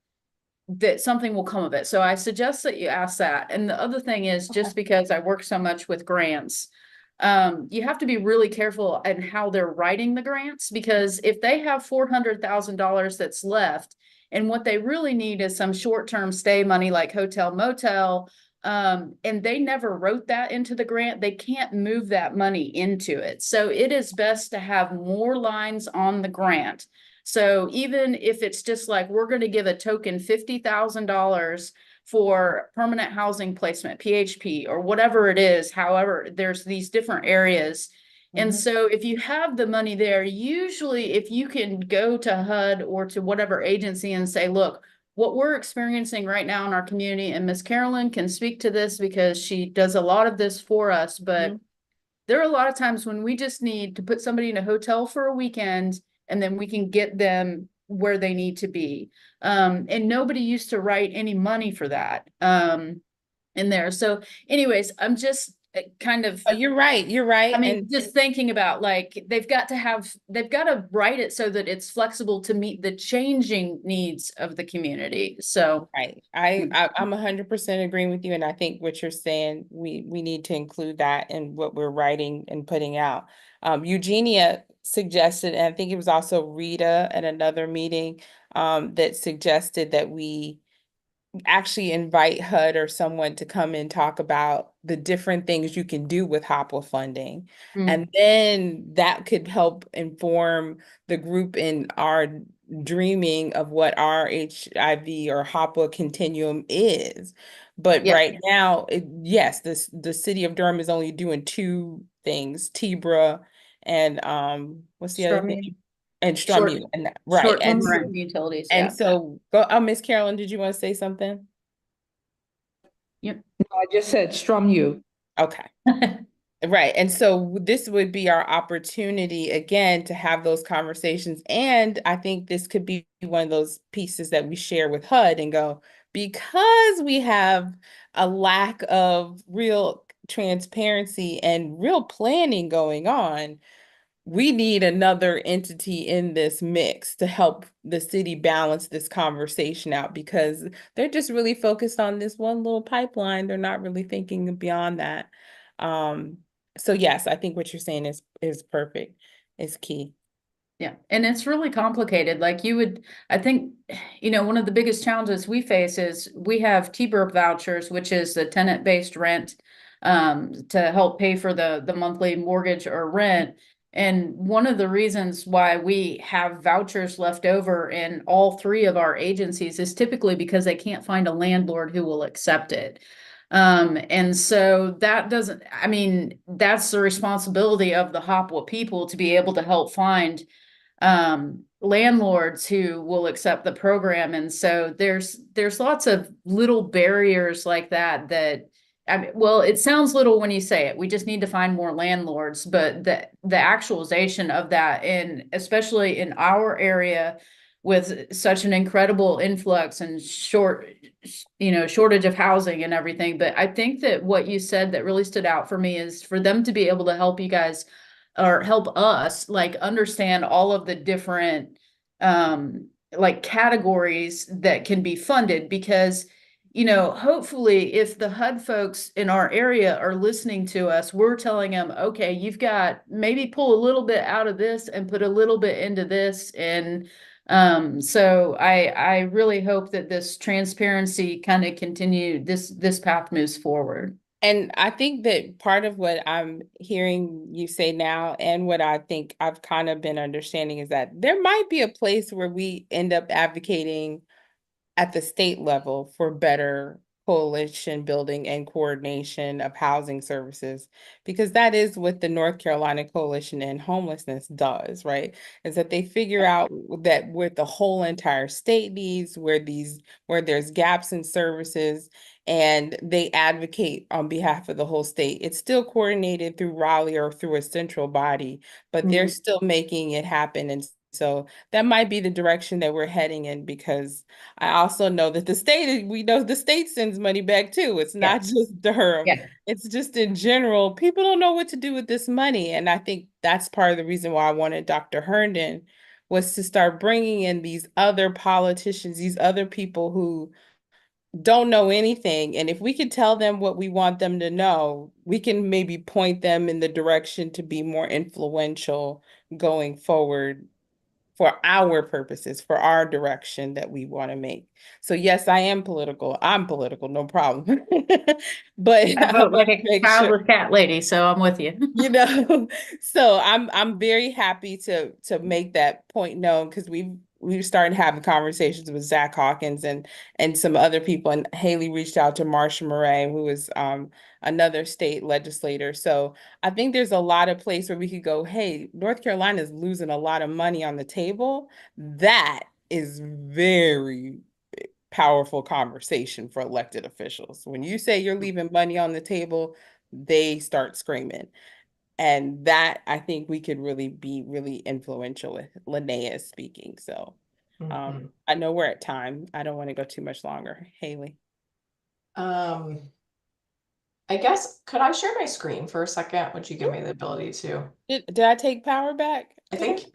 something will come of it. So I suggest that you ask that. And the other thing is, just because I work so much with grants, you have to be really careful in how they're writing the grants, because if they have $400,000 that's left, and what they really need is some short-term stay money like hotel, motel, and they never wrote that into the grant, they can't move that money into it. So it is best to have more lines on the grant. So even if it's just like, we're going to give a token $50,000 for permanent housing placement, PHP, or whatever it is, however, there's these different areas. And so if you have the money there, usually if you can go to HUD or to whatever agency and say, look, what we're experiencing right now in our community, and Miss Carolyn can speak to this because she does a lot of this for us, but there are a lot of times when we just need to put somebody in a hotel for a weekend, and then we can get them where they need to be. And nobody used to write any money for that in there. So anyways, I'm just kind of, You're right. You're right. I mean, And just thinking about like they've got to write it so that it's flexible to meet the changing needs of the community. So right. I'm 100% agreeing with you. And I think what you're saying, we need to include that in what we're writing and putting out. Eugenia suggested, and I think it was also Rita at another meeting, that suggested that we actually invite HUD or someone to come and talk about the different things you can do with HOPWA funding. And then that could help inform the group in our dreaming of what our HIV or HOPWA continuum is. But yeah, right now, yes, the city of Durham is only doing two things, TBRA and what's the other Strum thing? And short, STRUMU. And right. short-term And rent utilities. and Yeah. so go, Miss Carolyn, did you want to say something? Yep. No, I just said strum you. Okay. Right. And so this would be our opportunity again to have those conversations. And I think this could be one of those pieces that we share with HUD and go, because we have a lack of real transparency and real planning going on, we need another entity in this mix to help the city balance this conversation out because they're just really focused on this one little pipeline. They're not really thinking beyond that. Um, so yes, I think what you're saying is perfect, is key. Yeah, and it's really complicated. Like I think, one of the biggest challenges we face is we have T-BURP vouchers, which is the tenant-based rent, to help pay for the monthly mortgage or rent. And one of the reasons why we have vouchers left over in all three of our agencies is typically because they can't find a landlord who will accept it. And so that's the responsibility of the Hopwa people to be able to help find landlords who will accept the program. And so there's lots of little barriers like that I mean, well, it sounds little when you say it. We just need to find more landlords, but the actualization of that, and especially in our area with such an incredible influx and shortage of housing and everything. But I think that what you said that really stood out for me is for them to be able to help you guys or help us like understand all of the different like categories that can be funded, because hopefully if the HUD folks in our area are listening to us, we're telling them, okay, you've got maybe pull a little bit out of this and put a little bit into this. And so I really hope that this transparency kind of this path moves forward. And I think that part of what I'm hearing you say now, and what I think I've kind of been understanding, is that there might be a place where we end up advocating at the state level for better coalition building and coordination of housing services, because that is what the North Carolina Coalition in Homelessness does, right? Is that they figure out that what the whole entire state needs, where there's gaps in services, and they advocate on behalf of the whole state. It's still coordinated through Raleigh or through a central body, but they're still making it happen. And so that might be the direction that we're heading in, because I also know that we know the state sends money back too. It's not just Durham. Yeah. It's just in general, people don't know what to do with this money. And I think that's part of the reason why I wanted Dr. Herndon, was to start bringing in these other politicians, these other people who don't know anything. And if we could tell them what we want them to know, we can maybe point them in the direction to be more influential going forward for our purposes, for our direction that we want to make. So yes, I am political. I'm political, no problem. But I I vote want like to a make sure, childless cat lady, so I'm with you. so I'm very happy to make that point known, because we've started having conversations with Zach Hawkins and some other people, and Haley reached out to Marsha Murray, who is another state legislator. So I think there's a lot of place where we could go, hey, North Carolina is losing a lot of money on the table. That is very powerful conversation for elected officials. When you say you're leaving money on the table, they start screaming. And that, I think we could really be really influential with Lanea speaking. So Mhm. I know we're at time. I don't want to go too much longer. Haley. I guess, could I share my screen for a second? Would you give me the ability to? Did I take power back? I think,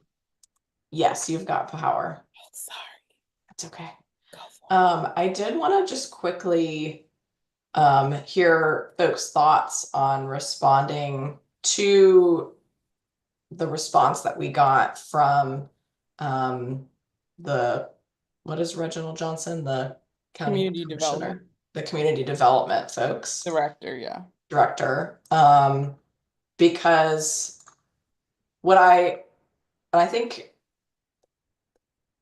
yes, you've got power. Oh, sorry. That's okay. Go for it. I did want to just quickly hear folks' thoughts on responding to the response that we got from the, what is Reginald Johnson, the county Community development commissioner, the community development folks, director, yeah. director. Because what I think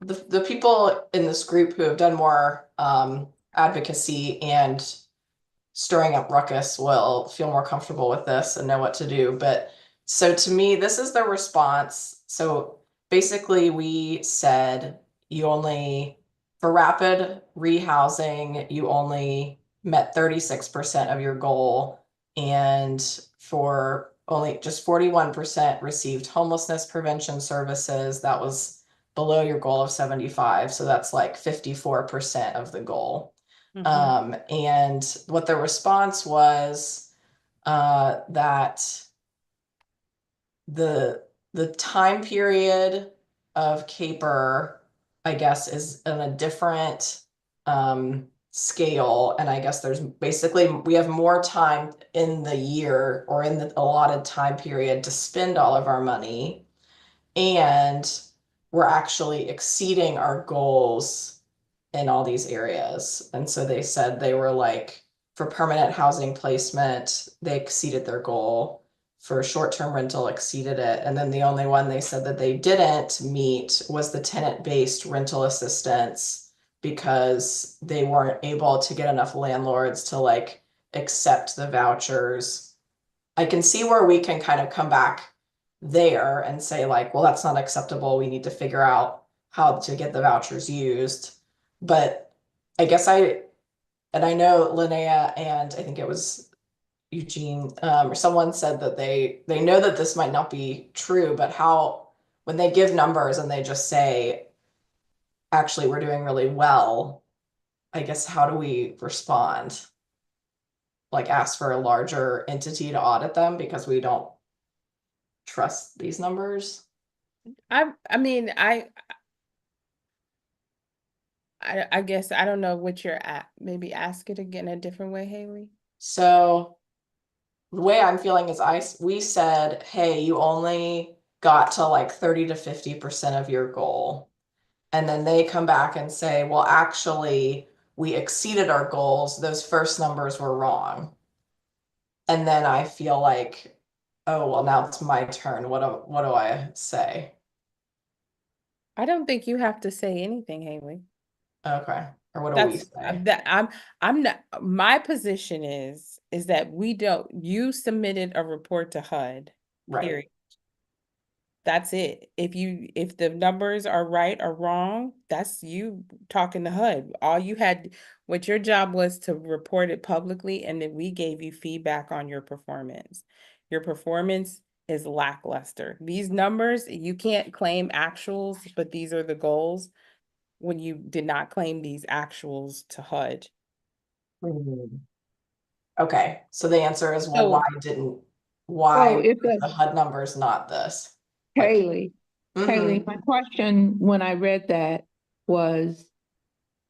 the people in this group who have done more advocacy and stirring up ruckus will feel more comfortable with this and know what to do. But so to me, this is the response. So basically, we said you only, for rapid rehousing, you only met 36% of your goal. And for only just 41% received homelessness prevention services. That was below your goal of 75. So that's like 54% of the goal. And what the response was that the time period of CAPER, I guess, is in a different scale. And I guess there's basically, we have more time in the year or in the allotted time period to spend all of our money. And we're actually exceeding our goals in all these areas. And so they said they were like, for permanent housing placement, they exceeded their goal. For short-term rental, exceeded it. And then the only one they said that they didn't meet was the tenant-based rental assistance because they weren't able to get enough landlords to like accept the vouchers. I can see where we can kind of come back there and say like, well, that's not acceptable. We need to figure out how to get the vouchers used. But I guess and I know Lanea and I think it was Eugene, or someone said that they know that this might not be true, but how, when they give numbers and they just say, actually, we're doing really well, I guess, how do we respond? Like ask for a larger entity to audit them because we don't trust these numbers? I mean, I guess I don't know what you're at. Maybe ask it again a different way, Haley. So the way I'm feeling is we said, hey, you only got to like 30 to 50% of your goal. And then they come back and say, well, actually, we exceeded our goals. Those first numbers were wrong. And then I feel like, oh, well, now it's my turn. What do I say? I don't think you have to say anything, Haley. Okay. Or what do we That's say? that I'm not, my position is that you submitted a report to HUD, Right. period. That's it. If the numbers are right or wrong, that's you talking to HUD. What your job was to report it publicly, and then we gave you feedback on your performance. Your performance is lackluster. These numbers, you can't claim actuals, but these are the goals when you did not claim these actuals to HUD. Hmm. Okay. So the answer is, well, So why So if was the the HUD numbers not this? Like, Haley, Haley, mhm. my question when I read that was,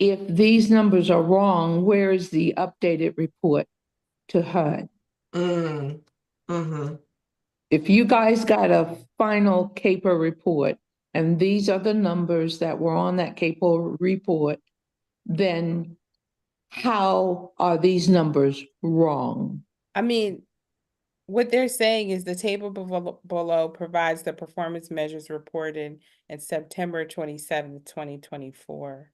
if these numbers are wrong, where is the updated report to HUD? Mm. Mhm. If you guys got a final CAPER report and these are the numbers that were on that CAPER report, then how are these numbers wrong? I mean, what they're saying is the table below provides the performance measures reported in September 27th, 2024.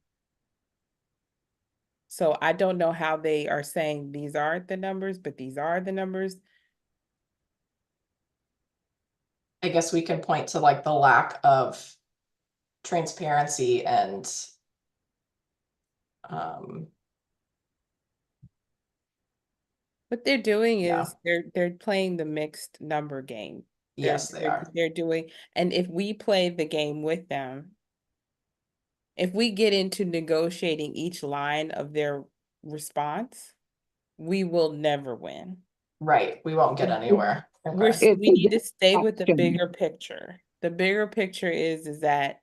So I don't know how they are saying these aren't the numbers, but these are the numbers. I guess we can point to like the lack of transparency and um What they're doing yeah, is they're playing the mixed number game. yes, they are. They're doing, and if we play the game with them, If we get into negotiating each line of their response, we will never win. Right. We won't get anywhere. Okay. We need to stay with the Action. bigger picture. The bigger picture is that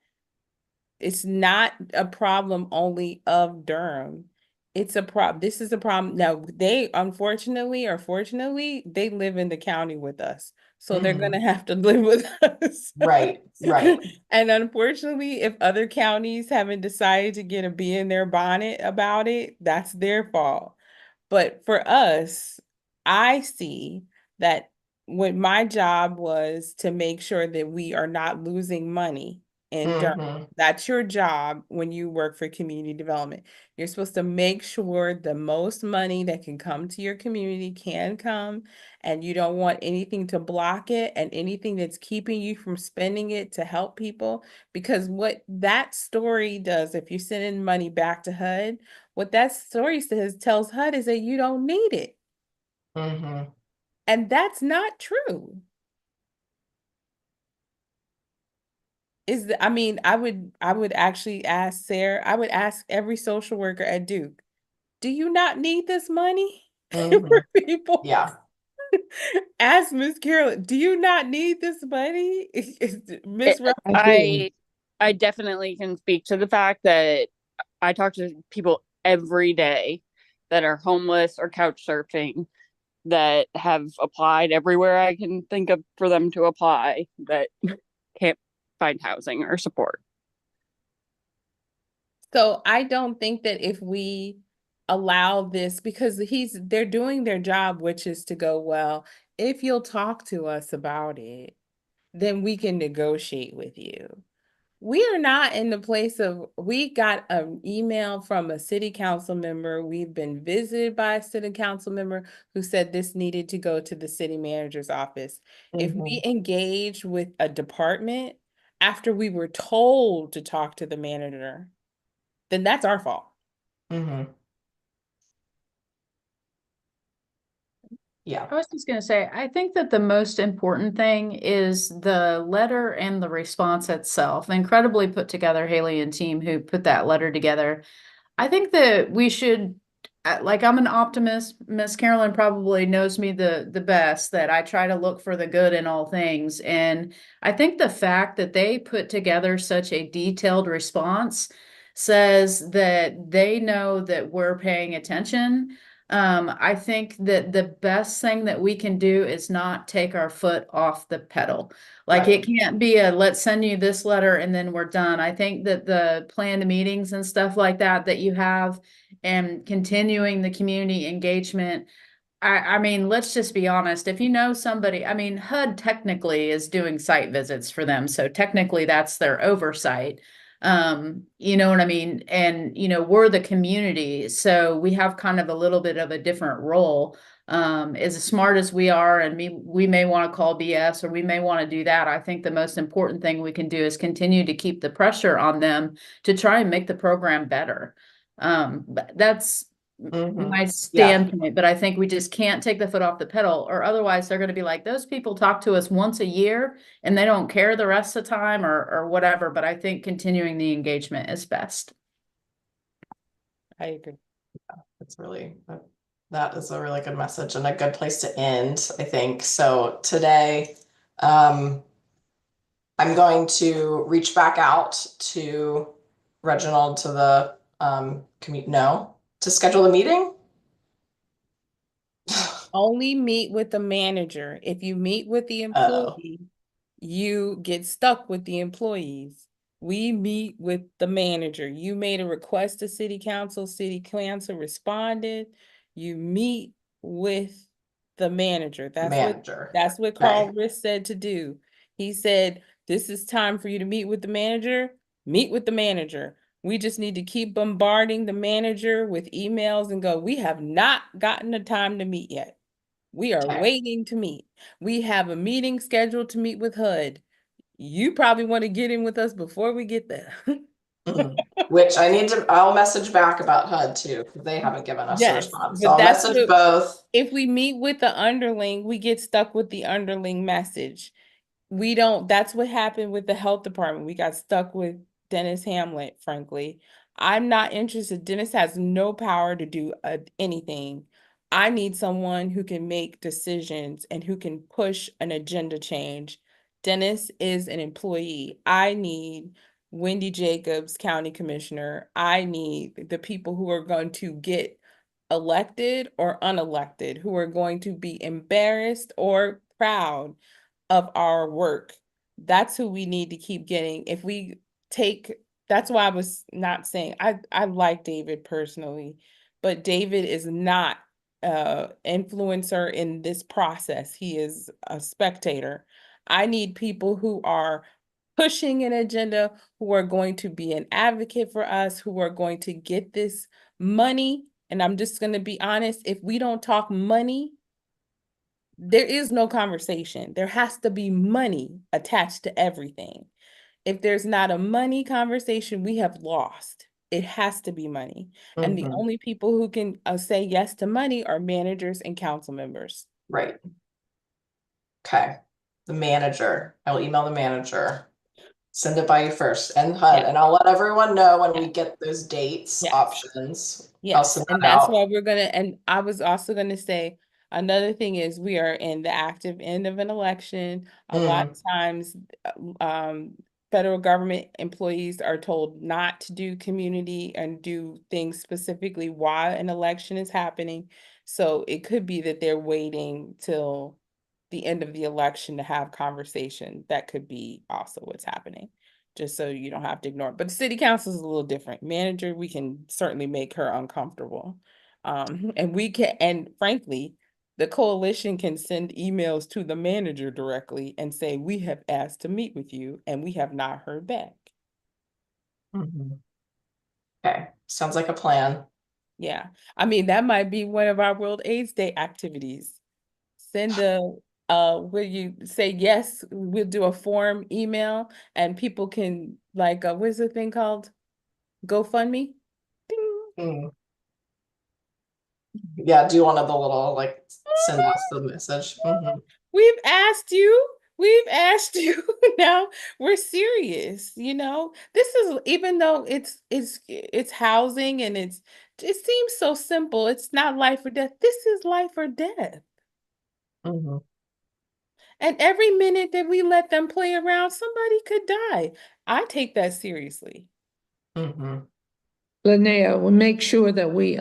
it's not a problem only of Durham. It's a problem. This is a problem. Now, they unfortunately or fortunately, they live in the county with us. So they're Mhm. gonna have to live with us. Right, right. And unfortunately, if other counties haven't decided to get a bee in their bonnet about it, that's their fault. But for us, I see that when my job was to make sure that we are not losing money in Durham. Mhm. That's your job when you work for community development. You're supposed to make sure the most money that can come to your community can come, and you don't want anything to block it and anything that's keeping you from spending it to help people. Because what that story does, if you're sending money back to HUD, what that story says tells HUD is that you don't need it. Mhm. And that's not true. I mean, I would actually ask Sarah, I would ask every social worker at Duke, do you not need this money Mhm. for people? Yeah. Ask Miss Carolyn, do you not need this money? Miss Ruff, I definitely can speak to the fact that I talk to people every day that are homeless or couch surfing that have applied everywhere I can think of for them to apply that can't find housing or support. so I don't think that if we allow this, because they're doing their job, which is to go, well, if you'll talk to us about it, then we can negotiate with you. We are not in the place of, we got an email from a city council member. We've been visited by a city council member who said this needed to go to the city manager's office. If we Mhm. engage with a department after we were told to talk to the manager, then that's our fault. Mhm. Yeah. I was just gonna say, I think that the most important thing is the letter and the response itself. Incredibly put together, Haley and team who put that letter together. I think that we should, like, I'm an optimist. Miss Carolyn probably knows me the best, that I try to look for the good in all things. And I think the fact that they put together such a detailed response says that they know that we're paying attention. I think that the best thing that we can do is not take our foot off the pedal. Like, Right. it can't be a let's send you this letter and then we're done. I think that the planned meetings and stuff like that that you have, and continuing the community engagement. I mean, let's just be honest. If you know somebody, I mean, HUD technically is doing site visits for them. So technically that's their oversight. You know what I mean? And, we're the community. So we have kind of a little bit of a different role. As smart as we are, and we may want to call BS or we may want to do that. I think the most important thing we can do is continue to keep the pressure on them to try and make the program better. That's Mhm. my Yeah. standpoint, but I think we just can't take the foot off the pedal, or otherwise they're going to be like, those people talk to us once a year and they don't care the rest of the time, or whatever. But I think continuing the engagement is best. I agree. It's really, that is a really good message and a good place to end, I think. So today, I'm going to reach back out to Reginald, to the no, to schedule a meeting. Only meet with the manager. If you meet with the Oh, employee, you get stuck with the employees. We meet with the manager. You made a request to city council responded. You meet with the manager. manager. That's what Okay. Carl Riss said to do. He said, this is time for you to meet with the manager. Meet with the manager. We just need to keep bombarding the manager with emails and go, we have not gotten the time to meet yet. We are Okay. waiting to meet. We have a meeting scheduled to meet with HUD. You probably want to get in with us before we get there. Which I'll message back about HUD too, because they haven't given us a Yes, response. So but I'll message both. if we meet with the underling, we get stuck with the underling message. We don't, that's what happened with the health department. We got stuck with Dennis Hamlet, frankly. I'm not interested. Dennis has no power to do anything. I need someone who can make decisions and who can push an agenda change. Dennis is an employee. I need Wendy Jacobs, County Commissioner. I need the people who are going to get elected or unelected, who are going to be embarrassed or proud of our work. That's who we need to keep getting. If we take, that's why I was not saying, I like David personally, but David is not influencer in this process. He is a spectator. I need people who are pushing an agenda, who are going to be an advocate for us, who are going to get this money. And I'm just going to be honest, if we don't talk money, there is no conversation. There has to be money attached to everything. If there's not a money conversation, we have lost. It has to be money. And the only people who can say yes to money are managers and council members. Right. Okay. The manager. I will email the manager. Send it by you first and HUD, Yeah. and I'll let everyone know when we Yeah. get those dates, Yes. options. I'll Yes, send and that that's out. why we're gonna, and I was also gonna say, another thing is we are in the active end of an election. A lot of times, federal government employees are told not to do community and do things specifically while an election is happening. So it could be that they're waiting till the end of the election to have conversation. That could be also what's happening, just so you don't have to ignore it. But the city council is a little different. Manager, we can certainly make her uncomfortable. And we can, and frankly, the coalition can send emails to the manager directly and say, we have asked to meet with you and we have not heard back. Okay, sounds like a plan. Yeah, I mean, that might be one of our World AIDS Day activities. Send a, where you say, yes, we'll do a form email and people can like, what's the thing called? GoFundMe? Ding. Yeah, do one of the little like send us the message. We've asked you. We've asked you. Now we're serious. This is, even though it's housing and it seems so simple. It's not life or death. This is life or death. And every minute that we let them play around, somebody could die. I take that seriously. Lanea, we'll make sure that we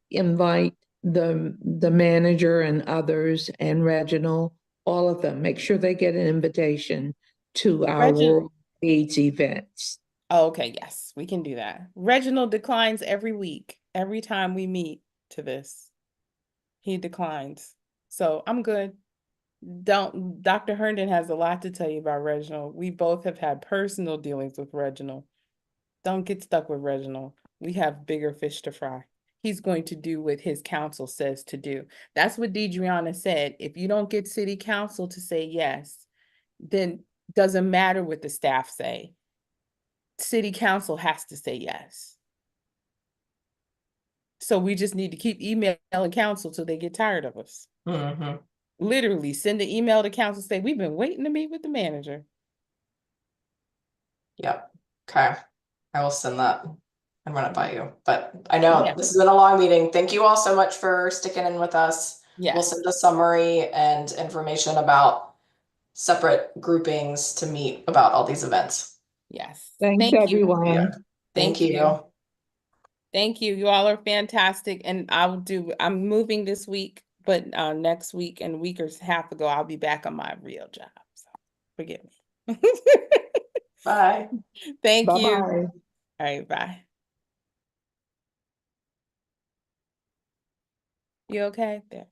invite the manager and others and Reginald, all of them. Make sure they get an invitation to our World AIDS events. Oh, okay, yes, we can do that. Reginald declines every week. Every time we meet to this, he declines. So I'm good. Dr. Herndon has a lot to tell you about Reginald. We both have had personal dealings with Reginald. Don't get stuck with Reginald. We have bigger fish to fry. He's going to do what his council says to do. That's what Deidreana said. If you don't get city council to say yes, then doesn't matter what the staff say. City council has to say yes. So we just need to keep emailing council till they get tired of us. Literally send an email to council, say, we've been waiting to meet with the manager. Yep. Okay. I will send that and run it by you. But I know this has been a long meeting. Thank you all so much for sticking in with us. We'll send a summary and information about separate groupings to meet about all these events. Yes. Thanks, everyone. Yeah. Thank you. Thank you. You all are fantastic. And I'm moving this week, but next week and a week or half ago, I'll be back on my real job. So forgive me. Bye. Thank you. Bye-bye. All right, bye. You okay there?